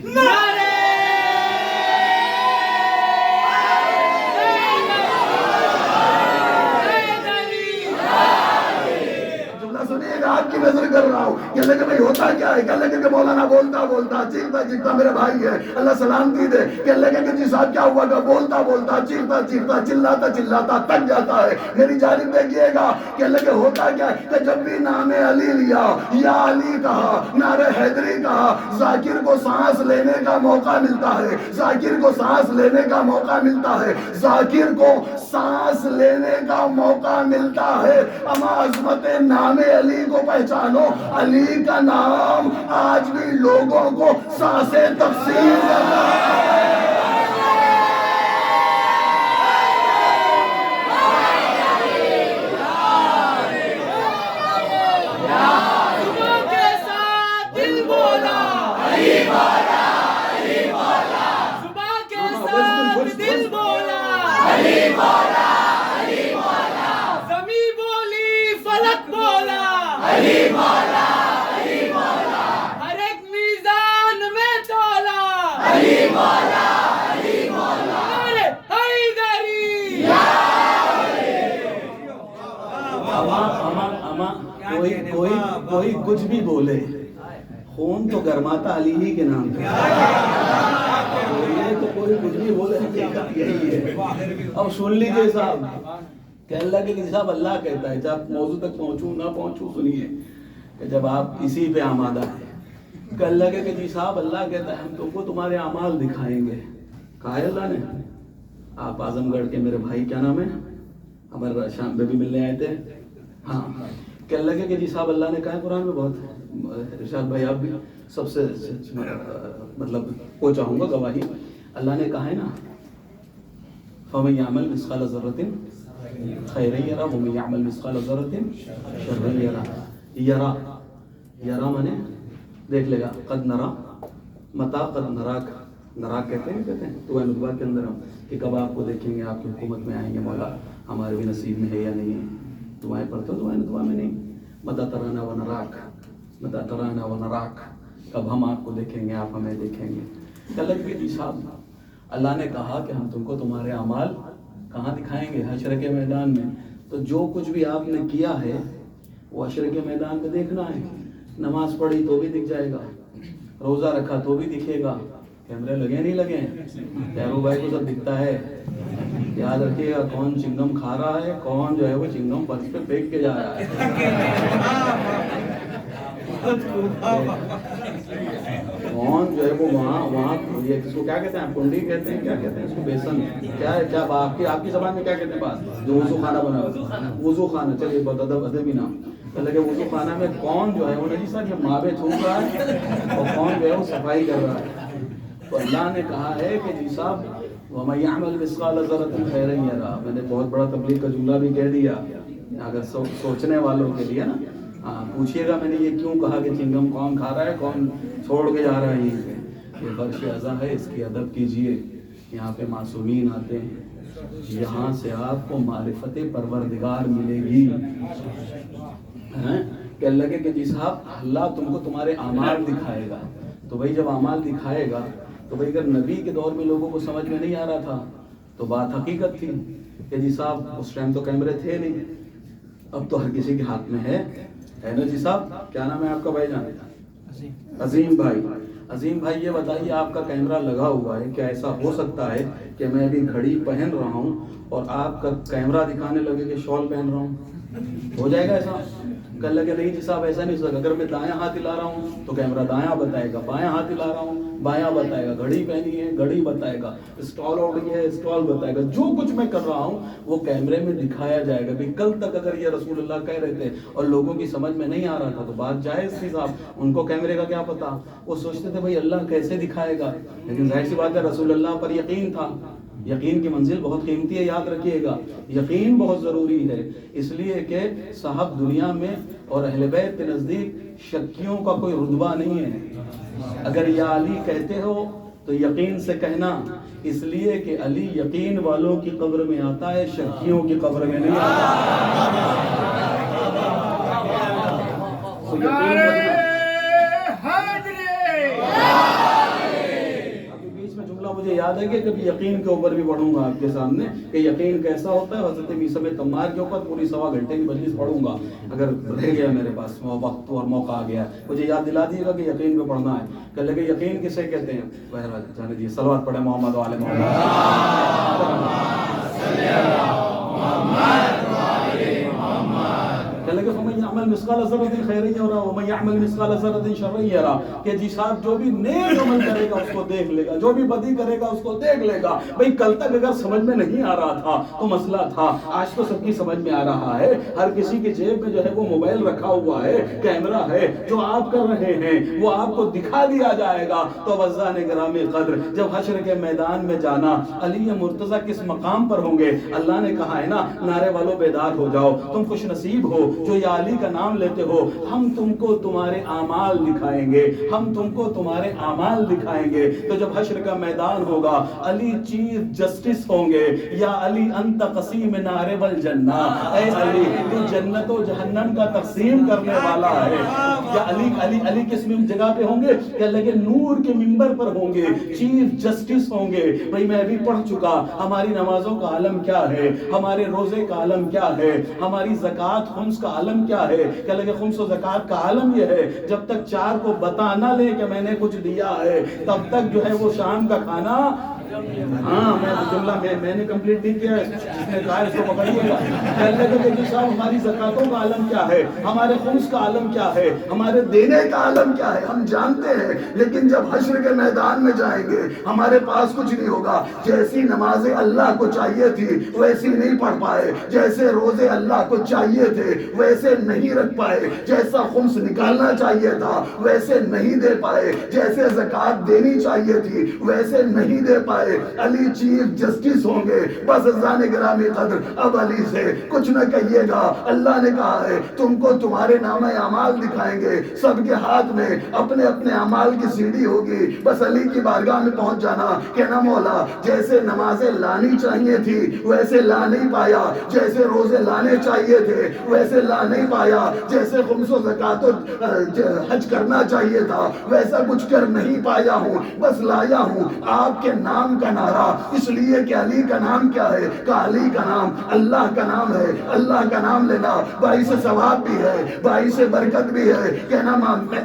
آپ کی نظر کر رہا ہوں کہ لگے بھائی ہوتا کیا ہے, کہ لگے کہ مولانا بولتا بولتا چیختا چیختا, میرے بھائی ہے اللہ سلامتی دے, کہ لگے کہ جی صاحب کیا ہوا کہ بولتا بولتا چیختا چیختا چلاتا چلاتا تک جاتا ہے. میری جانب دیکھیے گا کہ لگے ہوتا کیا ہے کہ جب بھی نام علی لیا, یا علی کہا, نعرہ حیدری کہا, ذاکر کو سانس لینے کا موقع ملتا ہے, ذاکر کو سانس لینے کا موقع ملتا ہے, ذاکر کو سانس لینے کا موقع ملتا ہے. اما عظمت نام علی کو پہچانو, علی کا نام آج بھی لوگوں کو سانسیں تقسیم کرتا ہے. ہر ایک میزان میں تولا کوئی کچھ بھی بولے، خون تو گرماتا علی ہی کے نام پہ، تو کوئی کچھ بھی بولے حقیقت یہی ہے۔ اب سن لیجیے صاحب، کہنے لگے کہ صاحب اللہ کہتا ہے، جب موضوع تک پہنچوں نہ پہنچوں سنیے، کہ جب آپ اسی پہ آمادہ ہیں، کہنے لگے کہ جی صاحب اللہ کہتا ہے ہم تم کو تمہارے اعمال دکھائیں گے۔ کہا ہے اللہ نے؟ آپ اعظم گڑھ کے میرے بھائی کیا نام ہے، ہمارے شام میں بھی ملنے آئے تھے، ہاں، کہنے لگے کہ جی صاحب اللہ نے کہا ہے قرآن میں، بہت ارشاد بھائی آپ بھی سب سے مطلب وہ چاہوں گا گواہی، اللہ نے کہا ہے نا فَمَن يَعْمَلْ مِثْقَالَ ذَرَّةٍ خَيْرًا يَرَهُ وَمَن يَعْمَلْ مِثْقَالَ ذَرَّةٍ شَرًّا يَرَهُ۔ یرا مانے دیکھ لے گا، قد نرا متا قد نراک، نراک کہتے ہیں تو نبوہ کے اندر ہم کہ کب آپ کو دیکھیں گے، آپ کی حکومت میں آئیں گے، مولا ہمارے بھی نصیب میں ہے یا نہیں ہے، دعائیں پڑھتے ہو، دعا میں نہیں، متا ترانا و نراک، متا ترانا و نراک، کب ہم آپ کو دیکھیں گے، آپ ہمیں دیکھیں گے۔ کہنے لگے جی صاحب اللہ نے کہا کہ ہم تم کو تمہارے اعمال کہاں دکھائیں گے؟ حشر کے میدان میں۔ تو جو کچھ بھی آپ نے کیا ہے وہ حشر کے میدان میں دیکھنا ہے۔ نماز پڑھی تو بھی دکھ جائے گا، روزہ رکھا تو بھی دکھے گا، کیمرے لگے نہیں لگے ہیں، پیرو بھائی کو سب دکھتا ہے۔ یاد رکھیے گا کون چنگم کھا رہا ہے، کون جو ہے وہ چنگم فرش پہ پھینک کے جا رہا ہے۔ کون جو ہے وہ وہاں یہ کس کو کیا کہتے ہیں، کنڈی کہتے ہیں، کیا کہتے ہیں اس کو، بیسن، کیا ہے، کیا آپ کی زبان میں کیا کہتے ہیں بات، جو وضو خانہ بنا ہوا، وضو خانہ، چلیے بہت ادبی نام، کہ وضو خانہ میں کون جو ہے وہ نہیں سر یہ مابے تھوک رہا ہے اور کون جو ہے وہ صفائی کر رہا ہے۔ تو اللہ نے کہا ہے کہ جی صاحب وَمَن يَعْمَلْ مِثْقَالَ ذَرَّةٍ خَيْرًا يَرَهُ، میں نے بہت بڑا تبلیغ کا جملہ بھی کہہ دیا، اگر سوچنے والوں کے لیے نا، پوچھئے گا میں نے یہ کیوں کہا کہ چنگم کون کھا رہا ہے، کون چھوڑ کے جا رہا ہے، یہ بخش اعضا ہے، اس کی ادب کیجئے، یہاں پہ معصومین آتے ہیں، یہاں سے آپ کو معرفت پروردگار ملے گی۔ کہ اللہ کے جی صاحب اللہ تم کو تمہارے اعمال دکھائے گا، تو بھائی جب اعمال دکھائے گا تو بھائی اگر نبی کے دور میں لوگوں کو سمجھ میں نہیں آ رہا تھا تو بات حقیقت تھی کہ جی صاحب اس ٹائم تو کیمرے تھے نہیں، اب تو ہر کسی کے ہاتھ میں ہے نا جی صاحب۔ کیا نام ہے آپ کا بھائی جان؟ عظیم بھائی۔ عظیم بھائی یہ بتائیے آپ کا کیمرہ لگا ہوا ہے، کیا ایسا ہو سکتا ہے کہ میں ابھی گھڑی پہن رہا ہوں اور آپ کا کیمرہ دکھانے لگے کہ شال پہن رہا ہوں؟ ہو جائے گا ایسا؟ کہنے لگے نہیں جی صاحب ایسا نہیں ہو سکتا، اگر میں دایاں ہاتھ ہلا رہا ہوں تو کیمرہ دایاں بتائے گا، بایاں ہاتھ ہلا رہا ہوں بایاں بتائے گا، گھڑی پہنی ہے گھڑی بتائے گا، اسٹال اڑی ہے اسٹال بتائے گا، جو کچھ میں کر رہا ہوں وہ کیمرے میں دکھایا جائے گا۔ بھی کل تک اگر یہ رسول اللہ کہہ رہے تھے اور لوگوں کی سمجھ میں نہیں آ رہا تھا تو بات جائز تھی صاحب، ان کو کیمرے کا کیا پتا، وہ سوچتے تھے بھائی اللہ کیسے دکھائے گا، لیکن ظاہر سی بات ہے رسول اللہ پر یقین تھا۔ یقین کی منزل بہت قیمتی ہے، یاد رکھیے گا، یقین بہت ضروری ہے، اس لیے کہ صاحب دنیا میں اور اہل بیت کے نزدیک شکیوں کا کوئی رتبہ نہیں ہے۔ اگر یا علی کہتے ہو تو یقین سے کہنا، اس لیے کہ علی یقین والوں کی قبر میں آتا ہے، شکیوں کی قبر میں نہیں آتا۔ مجھے یاد ہے کہ کبھی یقین کے اوپر بھی پڑھوں گا آپ کے سامنے کہ یقین کیسا ہوتا ہے، حضرت عیسی بن تمار کے اوپر پوری 1.25 گھنٹے کی مجلس پڑھوں گا، اگر رہ گیا میرے پاس وقت اور موقع آ گیا مجھے یاد دلا دیے گا کہ یقین پہ پڑھنا ہے۔ کہ لگے یقین کسے کہتے ہیں، بہرحال جانے دیجیے، صلوات پڑھیں محمد و آل فَمَن يَعْمَلْ مِثْقَالَ ذَرَّةٍ خَيْرًا يَرَهُ وَمَن يَعْمَلْ مِثْقَالَ ذَرَّةٍ شَرًّا يَرَهُ، کہ جی صاحب جو بھی نیک عمل کرے گا اس کو دیکھ لے گا، جو بھی بدی کرے گا اس کو دیکھ لے گا۔ بھئی کل تک اگر سمجھ میں نہیں آ رہا تھا تو مسئلہ تھا، آج تو سب کی سمجھ میں آ رہا ہے، ہر کسی کی جیب میں جو ہے وہ موبائل رکھا ہوا ہے، کیمرہ ہے، جو آپ کر رہے ہیں وہ آپ کو دکھا دیا جائے گا۔ تو عزیزان گرامی قدر جب حشر کے میدان میں جانا، علی مرتضیٰ کس مقام پر ہوں گے؟ اللہ نے کہا ہے نا نعرے والوں بیدار ہو جاؤ، تم خوش نصیب ہو جو یا علی کا نام لیتے ہو، ہم تم کو تمہارے اعمال دکھائیں گے، ہم تم کو تمہارے اعمال دکھائیں گے۔ تو جب حشر کا میدان ہوگا علی چیف جسٹس ہوں گے، یا علی انت قسیم نار والجنہ، اے علی تو جنت و جہنم کا تقسیم کرنے والا ہے۔ کیا علی کس جگہ پہ ہوں گے؟ کہنے لگے نور کے منبر پر ہوں گے، چیف جسٹس ہوں گے۔ بھئی میں بھی پڑھ چکا، ہماری نمازوں کا عالم کیا ہے، ہمارے روزے کا عالم کیا ہے، ہماری زکوٰۃ خمس کا عالم کیا ہے؟ کہنے لگے خمس و زکوٰۃ کا عالم یہ ہے جب تک چار کو بتا نہ لیں کہ میں نے کچھ دیا ہے تب تک جو ہے وہ شام کا کھانا میں جملہ میں نے کمپلیٹ نہیں کیا ہے، جس نے کہا اس کو پکڑیے گا۔ کہنے لگے کہ صاحب ہماری زکاتوں کا عالم کیا ہے، ہمارے خمس کا عالم کیا ہے، ہمارے دینے کا عالم کیا ہے، ہم جانتے ہیں، لیکن جب حشر کے میدان میں جائیں گے ہمارے پاس کچھ نہیں ہوگا۔ جیسی نمازیں اللہ کو چاہیے تھی ویسی نہیں پڑھ پائے، جیسے روزے اللہ کو چاہیے تھے ویسے نہیں رکھ پائے، جیسا خمس نکالنا چاہیے تھا ویسے نہیں دے پائے، جیسے زکوٰۃ دینی چاہیے تھی ویسے نہیں دے پائے۔ علی چیف جسٹس ہوں گے۔ بس عزیزان گرامی قدر، اب علی سے کچھ نہ کہیے گا، اللہ نے کہا ہے تم کو تمہارے نامہ اعمال دکھائیں گے، سب کے ہاتھ میں اپنے اپنے اعمال کی سیڑھی ہوگی، بس علی کی بارگاہ میں پہنچ جانا، کہنا مولا جیسے نمازیں لانی چاہیے تھی ویسے لا نہیں پایا، جیسے روزے لانے چاہیے تھے ویسے لا نہیں پایا، جیسے خمس و زکوٰۃ حج کرنا چاہیے تھا ویسا کچھ کر نہیں پایا ہوں، بس لایا ہوں آپ کے نام کا نعرہ، اس لیے کہ علی کا نام کیا ہے؟ کہ علی کا نام اللہ کا نام ہے۔ اللہ کا نام لینا باعث ثواب بھی ہے، باعث برکت بھی ہے۔ کہنا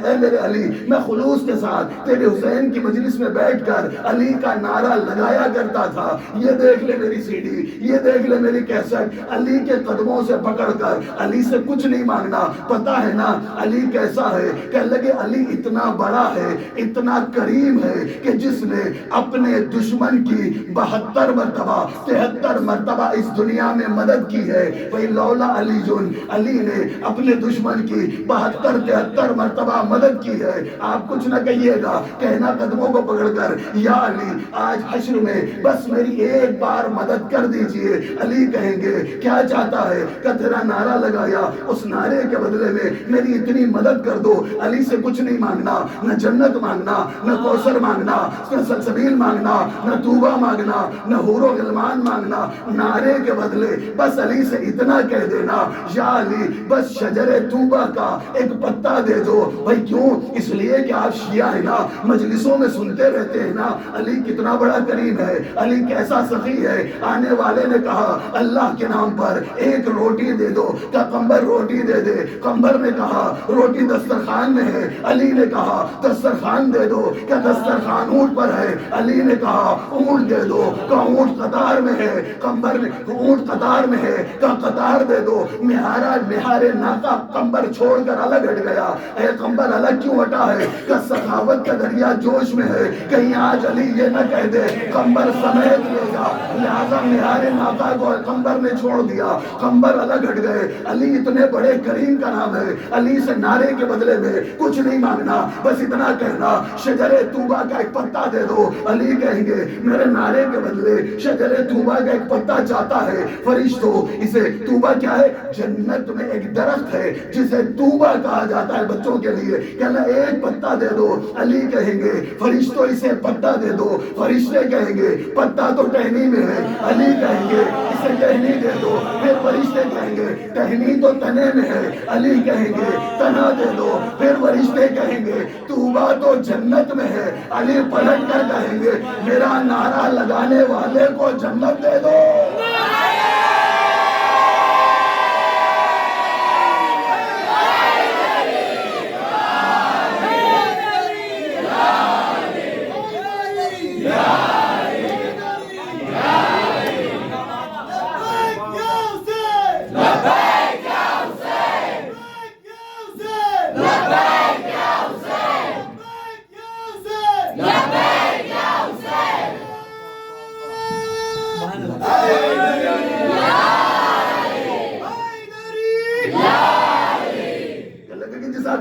اے میرے علی، میں خلوص کے ساتھ تیرے حسین کی مجلس میں بیٹھ کر علی کا نعرہ لگایا کرتا تھا۔ یہ دیکھ لے میری سی ڈی، یہ دیکھ لے میری کیسٹ، علی کے قدموں سے پکڑ کر علی سے کچھ نہیں مانگنا۔ پتا ہے نا علی کیسا ہے؟ کہنے لگے علی اتنا بڑا ہے، اتنا کریم ہے کہ جس نے اپنے دشمن کی 72 مرتبہ 73 مرتبہ اس دنیا میں مدد کی ہے۔ وہی لولا علی جن، علی نے اپنے دشمن کی 72 73 مرتبہ مدد کی ہے۔ آپ کچھ نہ کہیے گا، کہنا قدموں کو پکڑ کر یا علی آج حشر میں بس میری ایک بار مدد کر دیجئے۔ علی کہیں گے کیا چاہتا ہے؟ کہ تیرا نعرہ لگایا، اس نعرے کے بدلے میں میری اتنی مدد کر دو۔ علی سے کچھ نہیں مانگنا، نہ جنت مانگنا، نہ کوثر مانگنا، نہ سلسبیل مانگنا، نہ توبہ مانگنا، نہ حور و غلمان مانگنا، نعرے کے بدلے بس علی سے اتنا کہہ دینا، یا علی بس شجر توبہ کا ایک پتا دے دو۔ بھائی کیوں؟ اس لیے کہ آپ شیعہ ہیں نا، مجلسوں میں سنتے رہتے ہیں نا علی کتنا بڑا کریم ہے، علی کیسا سخی ہے۔ آنے والے نے کہا اللہ کے نام پر ایک روٹی دے دو، کیا قمبر روٹی دے دے؟ قمبر نے کہا روٹی دسترخوان میں ہے، علی نے کہا دسترخوان دے دو، کیا دسترخوان اونٹ پر ہے؟ علی نے کہا اونٹ دے دو، کہ اونٹ قطار میں ہے۔ قمبر نے اونٹ قطار میں ہے، کہ قطار دے دو۔ مہارے ناقہ قمبر چھوڑ کر الگ ہٹ گیا۔ اے قمبر الگ کیوں ہٹا ہے؟ کہ سخاوت کا دریا جوش میں ہے، کہیں آج علی یہ نہ کہہ دے قمبر سمیت لے گا، لہذا مہارے ناقہ کو قمبر نے چھوڑ دیا، قمبر الگ ہٹ گئے۔ علی اتنے بڑے کریم کا نام ہے، علی سے نعرے کے بدلے میں کچھ نہیں مانگنا، بس اتنا کہنا شجر توبہ کا ایک پتا دے دو۔ علی کہیں گے میرے نعرے کے بدلے شجر توبہ کا ایک پتا چاہتا ہے۔ فرشتوں اسے توبہ کیا ہے؟ جنت میں ایک درخت ہے جسے توبہ کہا جاتا ہے بچوں کے لیے، کہنا ایک پتا دے دو۔ علی کہیں گے فرشتوں اسے پتا دے دو۔ فرشتے کہیں گے پتا تو ٹہنی میں ہے، علی کہیں گے اسے ٹہنی دے دو۔ پھر فرشتے کہیں گے ٹہنی تو تنے میں ہے، علی کہیں گے تنا دے دو۔ پھر فرشتے کہیں گے توبہ تو جنت میں ہے، علی پلٹ کر کہیں گے میرا نعرہ لگانے والے کو جنت دے دو۔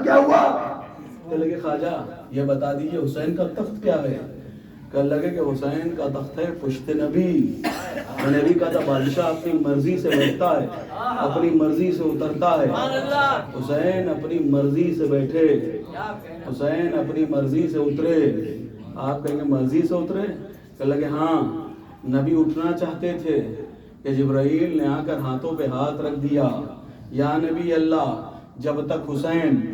کیا ہوا؟ کہ لگے خواجہ یہ بتا دیجئے حسین کا تخت کیا ہے؟ کہ لگے کہ حسین کا تخت ہے پشت نبی۔ نبی کا تھا بادشاہ اپنی مرضی سے بیٹھتا ہے، اپنی مرضی سے اترتا ہے۔ حسین اپنی مرضی سے بیٹھے، حسین اپنی مرضی سے اترے۔ آپ کہیں گے مرضی سے اترے؟ کہ لگے ہاں، نبی اٹھنا چاہتے تھے کہ جبرائیل نے آ کر ہاتھوں پہ ہاتھ رکھ دیا، یا نبی اللہ جب تک حسین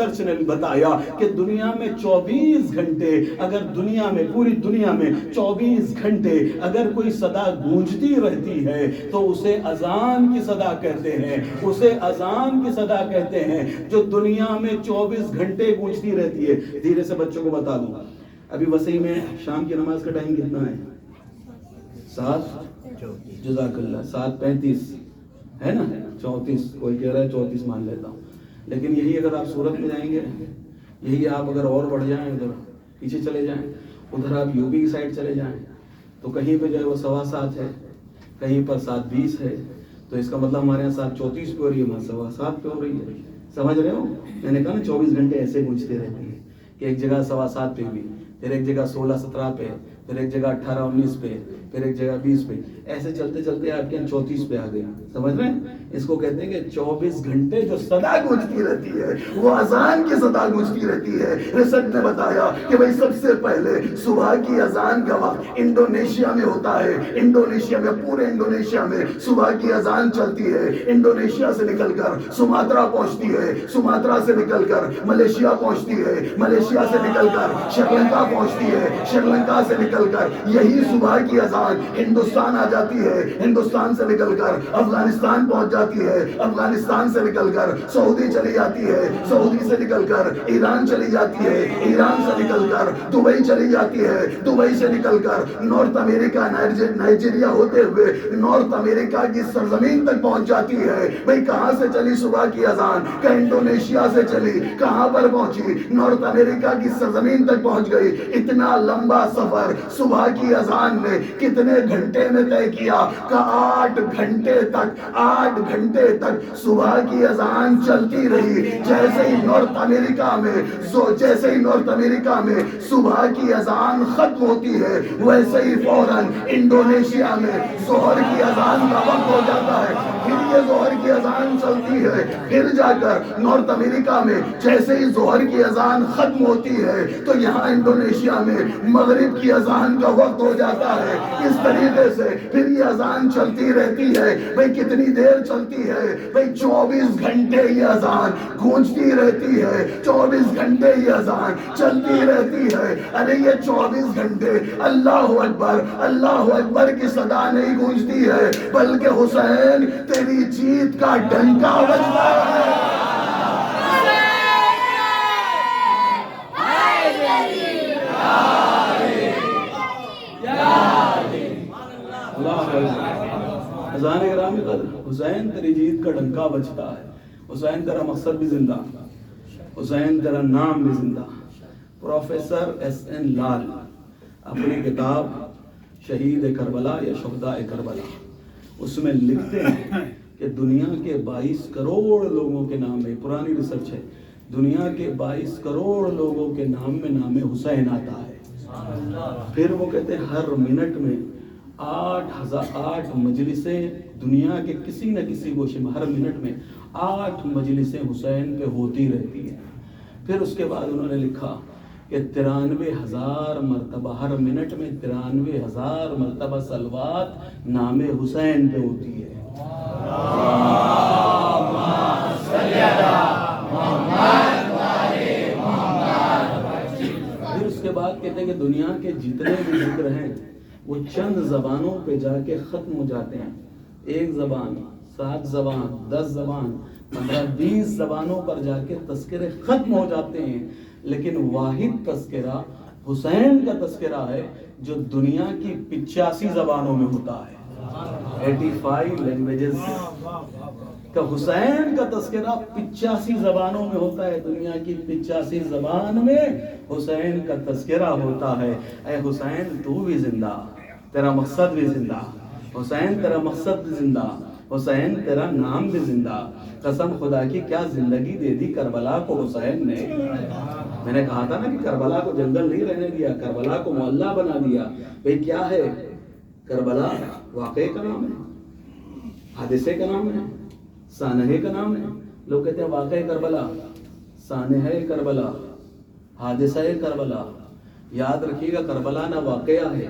ریسرچ نے بتایا کہ دنیا میں 24 گھنٹے اگر دنیا میں پوری دنیا میں 24 گھنٹے اگر کوئی صدا گونجتی رہتی ہے تو اسے اذان کی صدا کہتے ہیں، اسے اذان کی صدا کہتے ہیں جو دنیا میں 24 گھنٹے گونجتی رہتی ہے۔ دھیرے سے بچوں کو بتا دوں، ابھی وسیع میں شام کی نماز کا ٹائم کتنا ہے؟ 7 جزاک اللہ 7:35 ہے نا، 34 کوئی کہہ رہا ہے 34 مان لیتا ہوں، لیکن یہی اگر آپ سورت میں جائیں گے، یہی آپ اگر اور بڑھ جائیں، ادھر پیچھے چلے جائیں، ادھر آپ یوبی کی سائڈ چلے جائیں تو کہیں پہ جو ہے وہ 7:15 ہے، کہیں پر 7:20 ہے، تو اس کا مطلب ہمارے یہاں 7:34 پہ ہو رہی ہے، وہاں 7:15 پہ ہو رہی ہے۔ سمجھ رہے ہو؟ میں نے کہا نا 24 گھنٹے ایسے گونجتے رہتی ہے کہ ایک جگہ 7:15 پہ بھی، پھر ایک جگہ 16-17 پہ، پھر ایک جگہ 18-19 پہ، پھر ایک جگہ 20 پہ، ایسے چلتے چلتے آپ کے 34 پہ آ گئے۔ سمجھ رہے ہیں؟ اس کو کہتے ہیں کہ 24 گھنٹے جو صدا گونجتی رہتی ہے وہ اذان کی صدا گونجتی رہتی ہے۔ ریسرچ نے بتایا کہ بھئی سب سے پہلے صبح کی اذان کا وقت انڈونیشیا میں ہوتا ہے، انڈونیشیا میں، پورے انڈونیشیا میں صبح کی اذان چلتی ہے، انڈونیشیا سے نکل کر سماترا پہنچتی ہے، سماترا سے نکل کر ملیشیا پہنچتی ہے، ملیشیا سے نکل کر شری لنکا پہنچتی ہے، شری لنکا سے نکل کر یہی صبح کی اذان ہندوستان آ جاتی ہے، ہندوستان سے نکل کر افغانستان پہنچ جاتی ہے، افغانستان سے نکل کر سعودی چلی جاتی ہے، سعودی سے نکل کر ایران چلی جاتی ہے، ایران سے نکل کر دبئی چلی جاتی ہے، دبئی سے نکل کر نارتھ امریکہ نائجیریا ہوتے ہوئے نارتھ امریکہ کی سرزمین تک پہنچ جاتی ہے۔ بھئی کہاں سے چلی صبح کی اذان؟ کہ انڈونیشیا سے چلی، کہاں پر پہنچی؟ نارتھ امریکہ کی سرزمین تک پہنچ گئی۔ اتنا لمبا سفر صبح کی اذان نے کتنے گھنٹے میں طے کیا؟ کہ 8 گھنٹے تک صبح کی اذان چلتی رہی۔ جیسے ہی نارتھ امریکہ میں صبح کی اذان ختم ہوتی ہے، ویسے ہی فوراً انڈونیشیا میں ظہر کی اذان کا وقت ہو جاتا ہے، پھر یہ ظہر کی اذان چلتی ہے، پھر جا کر نارتھ امریکہ میں جیسے ہی ظہر کی اذان ختم ہوتی ہے تو یہاں انڈونیشیا میں مغرب کی اذان کا وقت ہو جاتا ہے۔ اس طریقے سے پھر یہ اذان چلتی رہتی ہے۔ بھئی کتنی دیر چلتی ہے؟ بھئی 24 گھنٹے یہ اذان گونجتی رہتی ہے، 24 گھنٹے یہ اذان چلتی رہتی ہے۔ ارے یہ 24 گھنٹے اللہ اکبر کی صدا نہیں گونجتی ہے، بلکہ حسین تیری جیت کا ڈنکا بجتا ہے۔ اذان گرامی قدر، حسین تیری جیت کا ڈنکا بجتا ہے، حسین تیرا مقصد بھی زندہ، حسین تیرا نام بھی زندہ۔ پروفیسر ایس این لال اپنی کتاب شہید کربلا یا شہداء کربلا اس میں لکھتے ہیں کہ دنیا کے 22 کروڑ لوگوں کے نام میں، پرانی ریسرچ ہے، دنیا کے 22 کروڑ لوگوں کے نام میں نام حسین آتا ہے۔ پھر وہ کہتے ہیں ہر منٹ میں 8 مجلسیں دنیا کے کسی نہ کسی گوشے میں، ہر منٹ میں 8 مجلسیں حسین پہ ہوتی رہتی ہیں۔ پھر اس کے بعد انہوں نے لکھا کہ 93,000 مرتبہ، ہر منٹ میں 93,000 مرتبہ صلوات نام حسین پہ ہوتی ہے۔ پھر اس کے بعد کہتے ہیں کہ دنیا کے جتنے بھی ذکر ہیں وہ چند زبانوں پہ جا کے ختم ہو جاتے ہیں۔ 1 زبان، 7 زبان، 10 زبان، 15، 20 زبانوں پر جا کے تذکرے ختم ہو جاتے ہیں، لیکن واحد تذکرہ حسین کا تذکرہ ہے جو دنیا کی 85 زبانوں میں ہوتا ہے۔ 85 لینگویجز کا حسین کا تذکرہ 85 زبانوں میں ہوتا ہے، دنیا کی 85 زبان میں حسین کا تذکرہ ہوتا ہے۔ اے حسین تو بھی زندہ، تیرا مقصد بھی زندہ، حسین تیرا مقصد بھی زندہ، حسین تیرا نام بھی زندہ۔ قسم خدا کی کیا زندگی دے دی کربلا کو حسین نے۔ میں نے کہا تھا نا کہ کربلا کو جنگل نہیں رہنے دیا، کربلا کو محلہ بنا دیا۔ بھئی کیا ہے کربلا؟ واقعے کا نام ہے، حادثے کا نام ہے، سانحے کا نام ہے۔ لوگ کہتے ہیں واقعہ کربلا، سانحہ کربلا، حادثہ کربلا۔ یاد رکھیے گا کربلا نہ واقعہ ہے،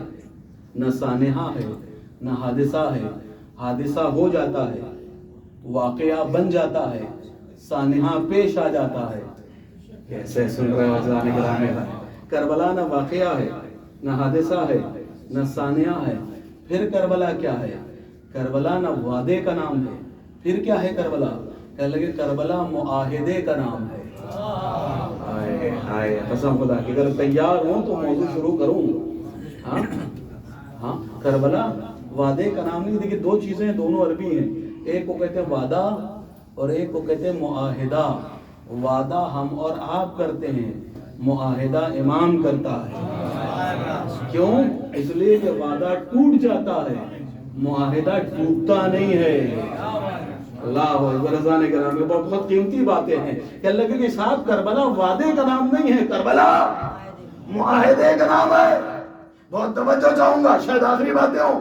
نہ سانحہ ہے، نہ حادثہ ہے۔ حادثہ ہو جاتا ہے، واقعہ بن جاتا ہے، سانحہ پیش آ جاتا ہے، کیسے سن رہے ہو عزیزان گرامی؟ کربلا نہ واقعہ ہے، نہ حادثہ ہے، نہ ثانیہ ہے، پھر کربلا کیا ہے؟ کربلا نہ وعدے کا نام ہے، پھر کیا ہے کربلا؟ کہنے لگے کربلا معاہدے کا نام ہے۔ ہائے ہائے، قسم خدا کی اگر تیار ہوں تو موضوع شروع کروں۔ ہاں کربلا وعدے کا نام نہیں۔ دیکھیے دو چیزیں ہیں، دونوں عربی ہیں، ایک کو کہتے ہیں وعدہ اور ایک کو کہتے ہیں معاہدہ۔ وعدہ ہم اور آپ کرتے ہیں، معاہدہ امام کرتا ہے۔ کیوں؟ اس لیے کہ وعدہ ٹوٹ جاتا ہے، معاہدہ ٹوٹتا نہیں ہے۔ اللہ اکبر عزیزان گرامی، بہت قیمتی باتیں ہیں کہ اللہ کے ساتھ کربلا وعدے کا نام نہیں ہے، کربلا معاہدے کا نام ہے۔ بہت توجہ چاہوں گا، شاید آخری باتیں ہوں۔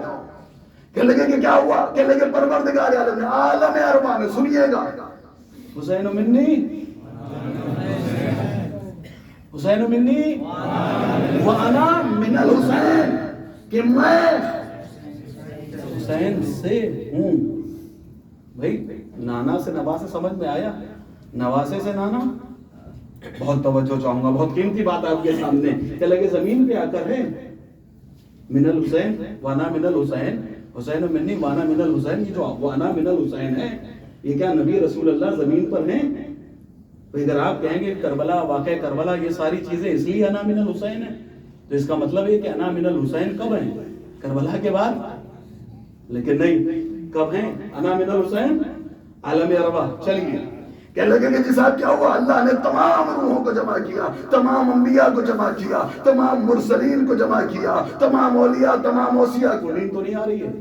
کہ لگے کہ کیا ہوا؟ کہ لگے پروردگار عالم اربع میں سنیے گا، حسین منی، حسین منی وانا من الحسین، کہ میں حسین سے ہوں۔ بھائی نانا سے نواسے سمجھ میں آیا؟ نواسے سے نانا؟ بہت توجہ چاہوں گا، بہت قیمتی بات آپ کے سامنے کہ لگے زمین پہ آ کر ہے من الحسین وانا من الحسین، حسین منی وانا من الحسین، یہ جو وانا من الحسین ہے یہ کیا نبی رسول اللہ زمین پر ہیں؟ اگر آپ کہیں گے کربلا، واقع کربلا، یہ ساری چیزیں اس لیے انا من الحسین ہے تو اس کا مطلب ہے کہ انا من الحسین کب ہیں؟ کربلا کے بعد؟ لیکن نہیں، کب ہیں انا من الحسین؟ عالم اربع۔ چلیے کہنے لگے کہ جی صاحب کیا ہوا؟ اللہ نے تمام روحوں کو جمع کیا، تمام انبیاء کو جمع کیا، تمام مرسلین کو جمع کیا، تمام اولیاء، تمام اوصیاء کو۔ نیند تو نہیں آ رہی ہے؟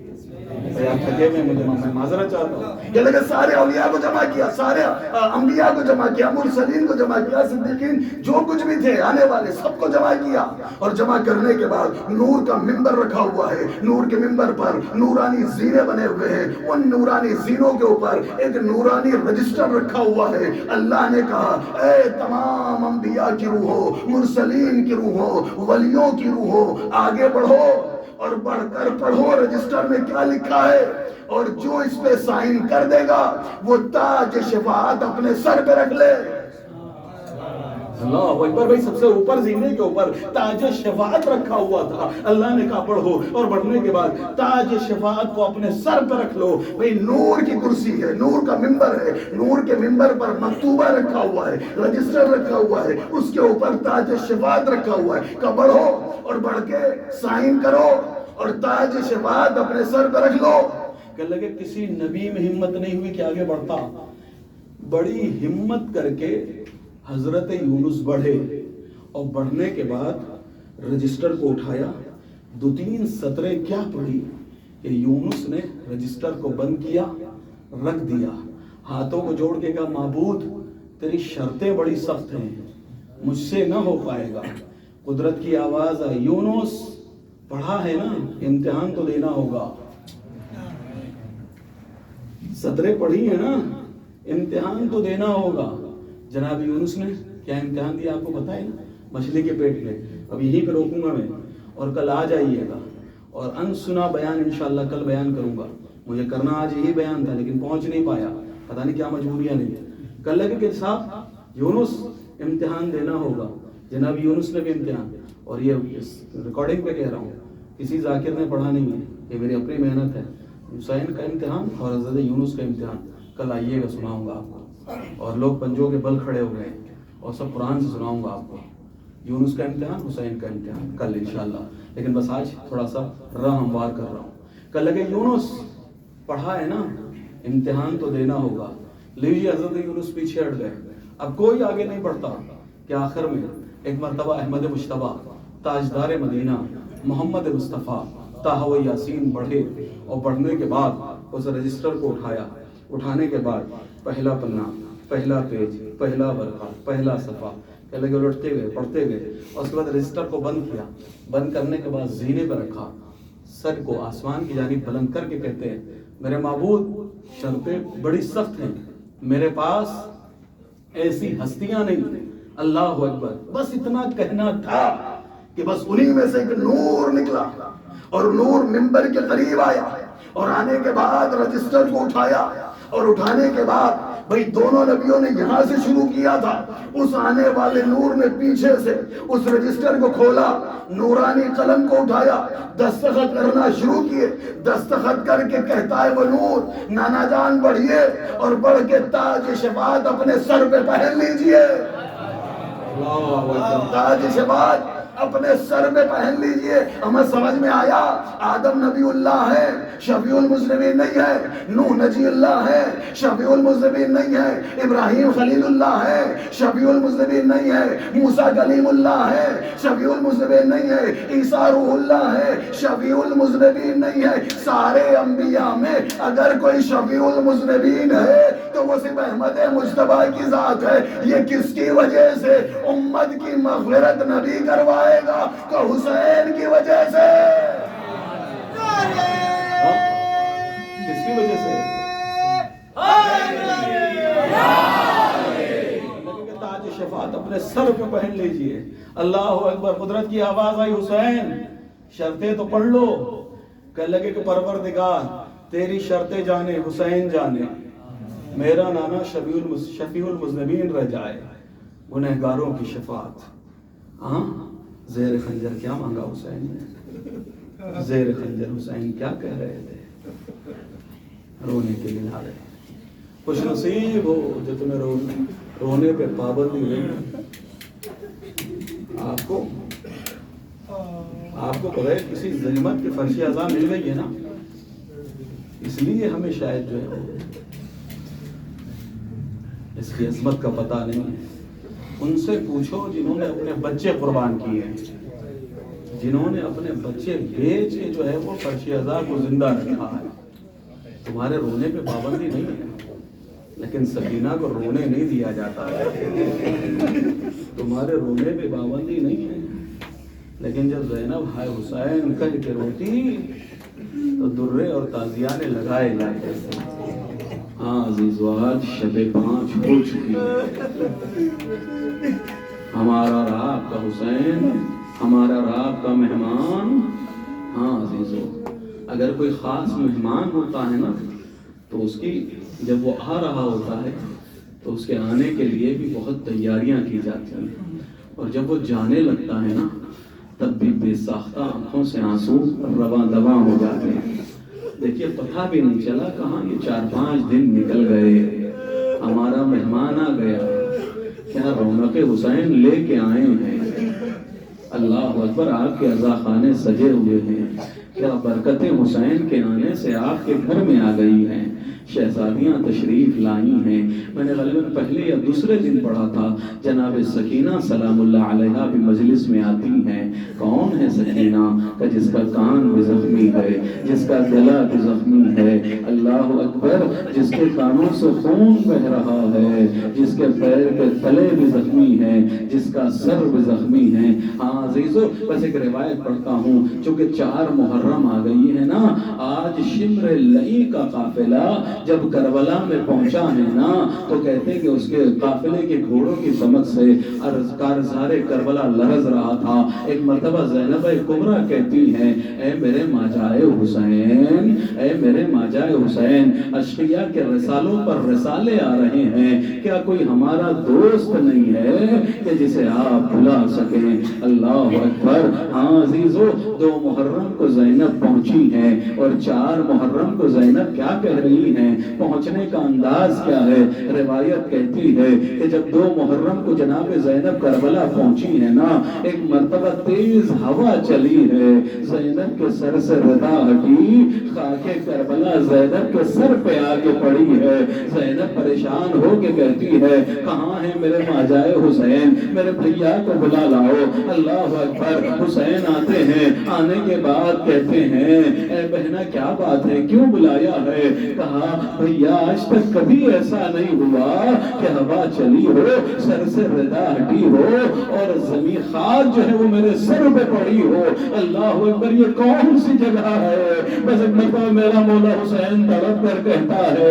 آپ تھکے میں میں معذرت چاہتا ہوں۔ کہنے لگے سارے اولیاء کو جمع کیا، سارے انبیاء کو جمع کیا، مرسلین کو جمع کیا، صدیقین جو کچھ بھی تھے آنے والے سب کو جمع کیا، اور جمع کرنے کے بعد نور کا منبر رکھا ہوا ہے، نور کے منبر پر نورانی زینے بنے ہوئے ہیں، ان نورانی زینوں کے اوپر ایک نورانی رجسٹر رکھا ہوا ہے۔ اللہ نے کہا اے تمام انبیاء کی روحوں، مرسلین کی روحوں، ولیوں کی روحوں، آگے بڑھو اور بڑھ کر پڑھو رجسٹر میں کیا لکھا ہے، اور جو اس پہ سائن کر دے گا وہ تاج شفاعت اپنے سر پہ رکھ لے۔ اللہ اکبر بھائی، سب سے اوپر زینے کے اوپر تاج شفاعت رکھا ہوا تھا۔ اللہ نے کہا پڑھو، اور بڑھنے کے بعد تاج شفاعت کو اپنے سر پہ رکھ لو۔ بھائی نور کی کرسی ہے، نور کا منبر ہے، نور کے منبر پر مکتوبہ رکھا ہوا ہے، رجسٹر رکھا ہوا ہے، اس کے اوپر تاج شفاعت رکھا ہوا ہے۔ کہ بڑھو اور بڑھ کے سائن کرو اور تاج شفاعت اپنے سر پہ رکھ لو۔ کہ لگے کسی نبی میں ہمت نہیں ہوئی کہ آگے بڑھتا، بڑی ہمت کر کے حضرت یونس بڑھے، اور بڑھنے کے بعد رجسٹر کو اٹھایا، دو تین سطریں کیا پڑھی کہ یونس نے رجسٹر کو بند کیا، رکھ دیا، ہاتھوں کو جوڑ کے کہا معبود تیری شرطیں بڑی سخت ہیں، مجھ سے نہ ہو پائے گا۔ قدرت کی آواز آئی، یونس پڑھا ہے نا، امتحان تو دینا ہوگا، سطریں پڑھی ہیں نا، امتحان تو دینا ہوگا۔ جناب یونس نے کیا امتحان دیا آپ کو پتہ ہے نا؟ مچھلی کے پیٹ میں۔ اب یہیں پہ روکوں گا میں، اور کل آ جائیے گا، اور انسنا بیان انشاءاللہ کل بیان کروں گا۔ مجھے کرنا آج یہی بیان تھا لیکن پہنچ نہیں پایا، پتہ نہیں کیا مجبوریاں نہیں۔ کل لگے کہ صاحب یونس امتحان دینا ہوگا، جناب یونس نے بھی امتحان دیا، اور یہ ریکارڈنگ پہ کہہ رہا ہوں، کسی ذاکر نے پڑھا نہیں ہے، یہ میری اپنی محنت ہے۔ حسین کا امتحان اور حضرت یونس کا امتحان کل آئیے گا، سناؤں گا آپ کو، اور لوگ پنجوں کے بل کھڑے ہو گئے اور سب قرآن سے سناؤں گا آپ کو۔ یونس کا امتحان، حسین کا امتحان کل انشاءاللہ، لیکن بس آج تھوڑا سا راہ ہموار کر رہا ہوں۔ کل لگے یونس پڑھا ہے نا، امتحان تو دینا ہوگا۔ لیجیے حضرت یونس پیچھے ہٹ گئے، اب کوئی آگے نہیں بڑھتا کہ آخر میں ایک مرتبہ احمد مجتبیٰ تاجدار مدینہ محمد مصطفیٰ طٰہٰ و یاسین بڑھے، اور بڑھنے کے بعد اس رجسٹر کو اٹھایا، اٹھانے کے بعد پہلا پنہ، پہلا پیج، پہلا ورقہ، پہلا صفحہ، کہ لگے الٹتے گئے، پڑھتے گئے، اور اس کے بعد رجسٹر کو بند کیا، بند کرنے کے بعد زینے پہ رکھا، سر کو آسمان کی جانب بلند کر کے کہتے ہیں میرے معبود شرطیں بڑی سخت ہیں، میرے پاس ایسی ہستیاں نہیں۔ اللہ اکبر، بس اتنا کہنا تھا کہ بس انہی میں سے ایک نور نکلا، اور نور منبر کے قریب آیا، اور آنے کے بعد رجسٹر کو اٹھایا، اور اٹھانے کے بعد بھئی دونوں نبیوں نے یہاں سے شروع کیا تھا، اس آنے والے نور نے پیچھے سے اس رجسٹر کو کھولا، نورانی قلم کو اٹھایا، دستخط کرنا شروع کیے، دستخط کر کے کہتا ہے وہ نور، نانا جان بڑھیے اور بڑھ کے تاج شفاعت اپنے سر پہ پہن لیجئے، تاج شفاعت اپنے سر میں پہن لیجئے۔ ہمیں سمجھ میں آیا آدم نبی اللہ ہے، شفیع المذنبین نہیں ہے، نوح نجی اللہ ہے، شفیع المذنبین نہیں ہے، ابراہیم خلیل اللہ ہے، شفیع المذنبین نہیں ہے، موسیٰ کلیم اللہ ہے، شفیع المذنبین نہیں ہے، عیسیٰ روح اللہ ہے، شفیع المذنبین نہیں ہے۔ سارے انبیاء میں اگر کوئی شفیع المذنبین ہے تو وہ صرف احمد مجتبیٰ کی ذات ہے۔ یہ کس کی وجہ سے؟ امت کی مغفرت نبی کروائے گا تو حسین کی وجہ سے۔ کس کی وجہ سے؟ تاج شفاعت اپنے سر پہ پہن لیجئے۔ اللہ اکبر، قدرت کی آواز آئی، حسین شرطیں تو پڑھ لو۔ کہنے لگے کہ پروردگار تیری شرطیں جانے، حسین جانے، میرا نانا شفیع المذنبین رہ جائے، گنہگاروں کی شفاعت۔ ہاں زیر خنجر کیا مانگا حسین نے؟ زیر خنجر حسین کیا کہہ رہے تھے؟ رونے کے لیے آ رہے۔ خوش نصیب ہو جو تمہیں رونے پہ پابندی نہیں۔ آپ کو بغیر کسی ظلمت کے فرش عزا مل گئی ہے نا، اس لیے ہمیں شاید جو ہے اس کی عظمت کا پتہ نہیں ہے۔ ان سے پوچھو جنہوں نے اپنے بچے قربان کیے ہیں، جنہوں نے اپنے بچے بیچ کے جو ہے وہ فرش عزا کو زندہ رکھا ہے۔ تمہارے رونے پہ پابندی نہیں ہے، لیکن سکینہ کو رونے نہیں دیا جاتا ہے۔ تمہارے رونے پہ پابندی نہیں ہے، لیکن جب زینب ہائے حسین کہہ کے روتی تو درے اور تازیانے لگائے جاتے تھے۔ ہاں عزیزو آج شب 5 ہو چکی ہے، ہمارا اور آپ کا حسین، ہمارا اور آپ کا مہمان۔ ہاں عزیزو، اگر کوئی خاص مہمان ہوتا ہے نا تو اس کی جب وہ آ رہا ہوتا ہے تو اس کے آنے کے لیے بھی بہت تیاریاں کی جاتی ہیں، اور جب وہ جانے لگتا ہے نا تب بھی بے ساختہ آنکھوں سے آنسو رواں دواں ہو جاتے ہیں۔ دیکھیے پتہ بھی نہیں چلا کہاں یہ 4-5 دن نکل گئے، ہمارا مہمان آ گیا، کیا رونق حسین لے کے آئے ہیں۔ اللہ اکبر، آپ کے عزا خانے سجے ہوئے ہیں، کیا برکت حسین کے آنے سے آپ کے گھر میں آ گئی ہیں، شہزادیاں تشریف لائی ہیں۔ میں نے غالباً پہلے یا دوسرے دن پڑھا تھا جناب سکینہ سلام اللہ علیہا بھی مجلس میں آتی ہیں۔ کون ہے سکینہ؟ کہ جس کا کان بھی زخمی ہے، جس کا گلا بھی زخمی ہے، اللہ اکبر، جس کے کانوں سے خون بہ رہا ہے، جس کے پیر کے تلے بھی زخمی ہیں، جس کا سر بھی زخمی ہے۔ ہاں عزیزو، بس ایک روایت پڑھتا ہوں، چونکہ 4 محرم آ گئی ہے نا، آج شمر لئی کا قافلہ جب کربلا میں پہنچا ہے نا تو کہتے ہیں کہ اس کے قافلے کے گھوڑوں کی چمک سے کارزار کربلا لرز رہا تھا۔ ایک مرتبہ زینب کبریٰ کہتی ہیں، اے میرے ماجائے حسین، اے میرے ماجائے حسین، اشقیاء کے رسالوں پر رسالے آ رہے ہیں، کیا کوئی ہمارا دوست نہیں ہے کہ جسے آپ بھلا سکیں؟ اللہ اکبر۔ ہاں عزیزو، 2 محرم کو زینب پہنچی ہیں اور 4 محرم کو زینب کیا کہہ رہی ہیں، پہنچنے کا انداز کیا ہے؟ روایت کہتی ہے کہ جب 2 محرم کو جناب زینب کربلا پہنچی ہے نا، ایک مرتبہ تیز ہوا چلی ہے، زینب کے سر سے ردا ہٹی، خاک کربلا زینب کے سر پہ آ کے پڑی ہے۔ زینب پریشان ہو کے کہتی ہے، کہاں ہے میرے ماجائے حسین، میرے بھیا کو بلا لاؤ۔ اللہ اکبر، حسین آتے ہیں، آنے کے بعد کہتے ہیں، اے بہنا کیا بات ہے، کیوں بلایا ہے؟ کہا بھیا آج تک کبھی ایسا نہیں ہوا کہ ہوا چلی ہو، سر سے ردا ہٹی ہو اور زمین خاک جو ہے وہ میرے سر پہ پڑی ہو۔ اللہ اکبر، یہ کون سی جگہ ہے؟ بس ایک مرتبہ میرا مولا حسین تڑپ کر کہتا ہے،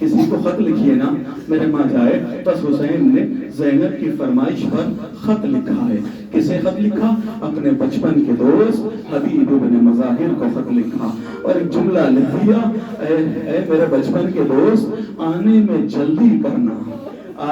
کسی کو خط لکھیے نا میرے ماں جائے. بس حسین نے زینب کی فرمائش پر خط لکھا ہے. کسے خط لکھا؟ اپنے بچپن کے دوست حبیب ابن مظاہر کو خط لکھا اور ایک جملہ لکھ دیا, اے میرے بچپن کے دوست, آنے میں جلدی کرنا,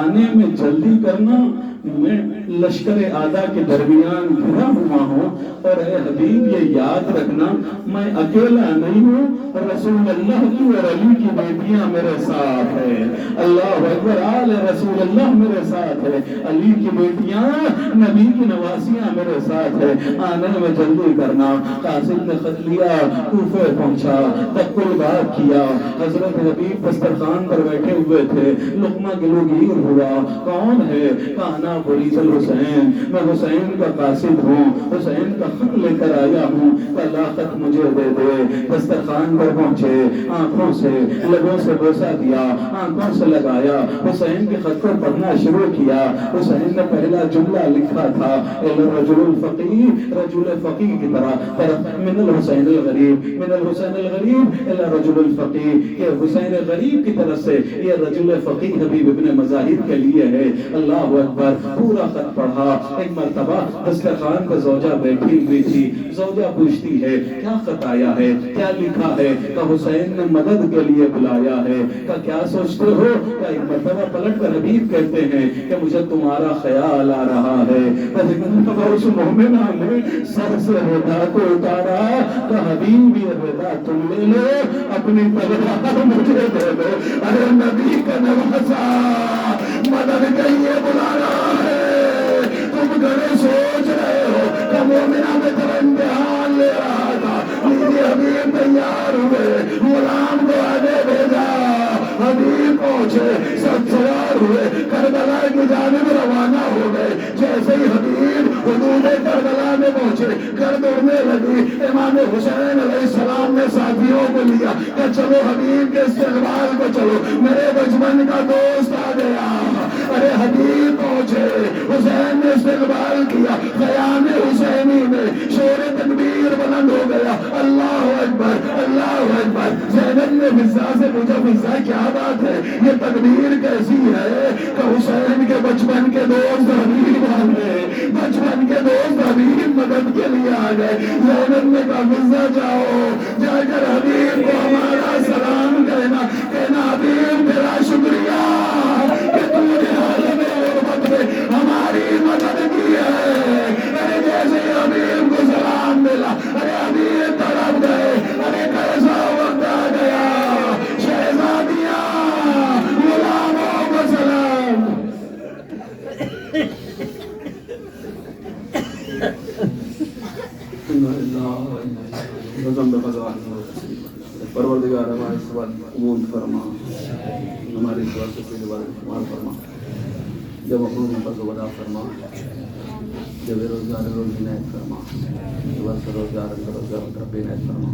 آنے میں جلدی کرنا, میں لشکر آدھا کے درمیان گھرا ہوا ہوں, اور اے حبیب یہ یاد رکھنا میں اکیلا نہیں ہوں, رسول اللہ کی اور علی کی بیٹیاں میرے ساتھ ہیں. اللہ اکبر, آل رسول اللہ میرے ساتھ ہے, علی کی بیٹیاں نبی کی نواسیاں میرے ساتھ ہے, آنے میں جلدی کرنا. قاسم نے خط لیا, کوفے پہنچا, تکل بات کیا. حضرت حبیب دسترخوان پر بیٹھے ہوئے تھے, لقمہ گلوگیر ہوا, کون ہے؟ کہنا بولی چل حسین, میں حسین کا قاصد ہوں, حسین کا خط لے کر آیا ہوں, اللہ خط مجھے دے دے. دسترخوان پر پہنچے, آنکھوں سے لبوں سے بوسہ دیا, آنکھوں سے لگایا, حسین کے خط کو پڑھنا شروع کیا. حسین نے پہلا جملہ لکھا تھا, رجل الفقی, رجل فقی کی طرح, من الحسین الغریب, من الحسین الغریب الى رجل الفقی, یہ حسین غریب کی طرف سے یہ رجل فقی حبیب ابن مظاہر کے لیے ہے. اللہ اکبر, پورا خط پڑھا. ایک مرتبہ دسترخوان پر زوجہ بیٹھی ہوئی تھی, زوجہ پوچھتی ہے کیا خط آیا ہے, کیا لکھا ہے؟ کہ حسین نے مدد کے لیے بلایا ہے. کہ کیا سوچتے ہو؟ کہ ایک مرتبہ پلٹ کر حبیب کہتے ہیں کہ مجھے تمہارا خیال آ رہا ہے. اس مومنہ نے سر سے ردا کو اتارا, کہ حبیب یہ ردا تم لے لو, اپنی تلوار مجھے دے دو. ارے نبی کا نواسا مدد کے لیے بلا رہا ہے, تم گھر سوچ رہے ہو کہ مومنہ میں تیرا امتحان لے رہا تھا. میرے حبیب تیار ہوئے, غلام کو آگے بھیجا, حبیب پہنچے, سب سوار ہوئے, کربلا کی جانب روانہ ہو گئے. جیسے ہی حبیب حدود کربلا میں پہنچے, گرد اڑنے لگی. امام حسین علیہ السلام نے ساتھیوں کو لیا کہ چلو حبیب کے استقبال کو چلو, میرے بچپن کا دوست آ گیا. ارے حبیب پہنچے, حسین نے استقبال کیا, خیام حسینی میں شور تکبیر بلند ہو گیا. اللہ اکبر, اللہ اکبر. زینب نے فضا سے پوچھا, فضا کیا بات ہے, یہ تکبیر کیسی ہے؟ کہ حسین کے بچپن کے دوست حبیب آ گئے, بچپن کے دوست حبیب مدد کے لیے آ گئے. زینب نے کہا فضا جاؤ, جا کر حبیب کو ہمارا سلام کہنا, کہنا حبیب تیرا شکریہ کہ تو نے عالم غربت میں ہماری مدد کی ہے. ارے جیسے حبیب کو سلام ملا, ارے حبیب تڑپ گئے. ارے کیسا وقت آ گیا, شہزادیاں غلاموں کو سلام. پروردگار ہمارے سوال قبول فرما, ہمارے سوال سے پہلے بار شمار فرما, جب محروم پر زبردہ فرما, جب روزگار روز عنایت فرما, جب روزگار طرف عنایت فرما.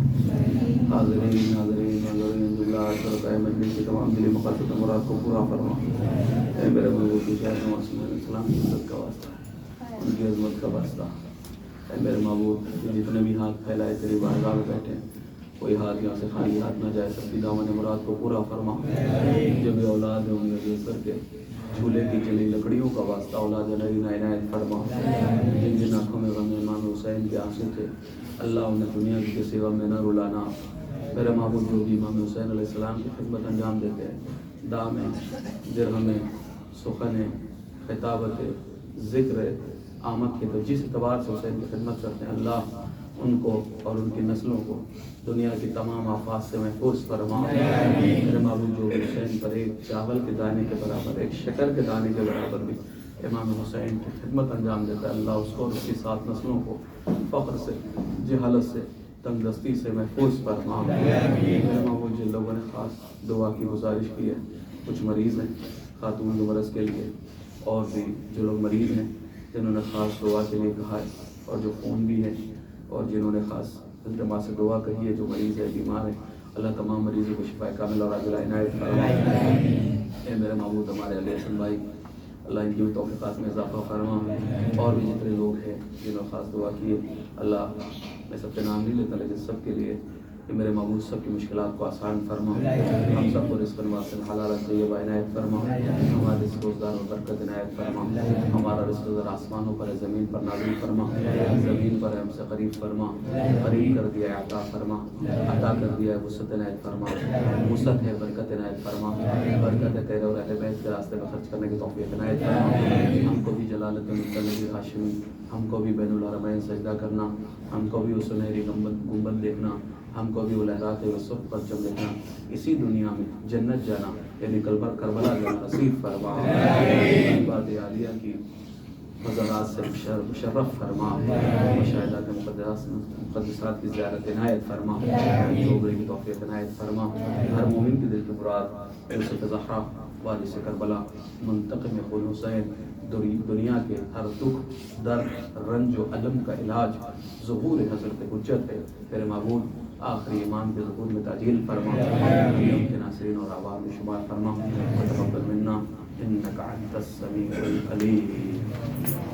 حاضرین ناظرین ناظرین اللہ شرکائے مجلس کے تمام دلی مقاصد مراد کو پورا فرما. اے میرے محبوب کی شاہد معصوم علیہ السلام کی عزت کا واسطہ, ان کی عظمت کا واسطہ. اے میرے محبوب, جتنے بھی ہاتھ پھیلائے تیری بارگاہ میں بیٹھے, کوئی ہاتھ یہاں سے خالی ہاتھ نہ جائے, سب کی دامن مراد کو پورا فرما. جب اولاد ہوں گے جس کر کے چولہے کی جلی لکڑیوں کا واسطہ اولاد نرینہ عنایت فرما. جن جن آنکھوں میں غم امام حسین کے آنسو تھے, اللہ انہیں دنیا کی کسی غم میں نہ رلانا. میرے محبوب جو بھی امام حسین علیہ السلام کی خدمت انجام دیتے ہیں, دامیں, درہمیں, سخنیں, خطابتیں, ذکر آمد کے تو جس اعتبار سے حسین کی خدمت کرتے ہیں, اللہ ان کو اور ان کی نسلوں کو دنیا کی تمام آفات سے محفوظ فرما. میرے محبوب جو حسین پر ایک چاول کے دانے کے برابر, ایک شکر کے دانے کے برابر بھی امام حسین کی خدمت انجام دیتا ہے, اللہ اس کو اور اس کی 7 نسلوں کو فخر سے, جہالت سے, تنگ دستی سے محفوظ فرما. میرے محبوب جن لوگوں نے خاص دعا کی گزارش کی ہے, کچھ مریض ہیں خاتون مرض کے لیے, اور بھی جو لوگ مریض ہیں جنہوں نے خاص دعا کے لیے کہا ہے, اور جو فون بھی ہیں, اور جنہوں نے خاص التماس سے دعا کہی ہے, جو مریض ہے, بیمار ہے, اللہ تمام مریضوں کو شفا کامل اور عاجلہ عنایت فرما. اے میرے محبوب ہمارے علیہ حسن بھائی, اللہ ان کی توفیقات میں اضافہ فرما. اور بھی جتنے لوگ ہیں جنہوں نے خاص دعا کی ہے, اللہ میں سب کے نام نہیں لیتا لیکن سب کے لیے کہ میرے معبود سب کی مشکلات کو آسان فرما، ہم سب کو رزق واسع حلال طیبہ عنایت فرما، ہمارے رزق روزگار و برکت عنایت فرما، ہمارا رزق در آسمانوں پر ہے زمین پر نازل فرما، زمین پر ہم سے قریب فرما، قریب کر دیا ہے عطا فرما، عطا کر دیا ہے وسعت عنایت فرما، وسعت ہے برکت عنایت فرما، برکت ہے تیرے اور اہل بیت کے راستے میں خرچ کرنے کی توفیق عنایت فرما، ہم کو بھی جلالت مطلب ہاشمی، ہم کو بھی بین الحرمین سجدہ کرنا، ہم کو بھی وہ سنہری گنبد دیکھنا، ہم کو بھی وہ لہرات وسط پرچم دیکھنا، اسی دنیا میں جنت جانا یعنی کربلا جانا نصیب فرما، بات عالیہ کی مزارات سے مشرف فرما، مشاہدات مقدسات کی زیارت عنایت فرما، جوبرے کی توفیق عنایت فرما، ہر مومن کی دل کی مراد یوسف زہرا وارث کربلا منتقم خون حسین دنیا کے ہر دکھ درد رنج و علم کا علاج ظہور حضرت حجت ہے، تیرے معبود آخری ایمان کے ظہور میں تعجیل فرما، ان کے ناصرین اور آباد میں شمار فرما، وتقبل منا انک انت السمیع العلیم۔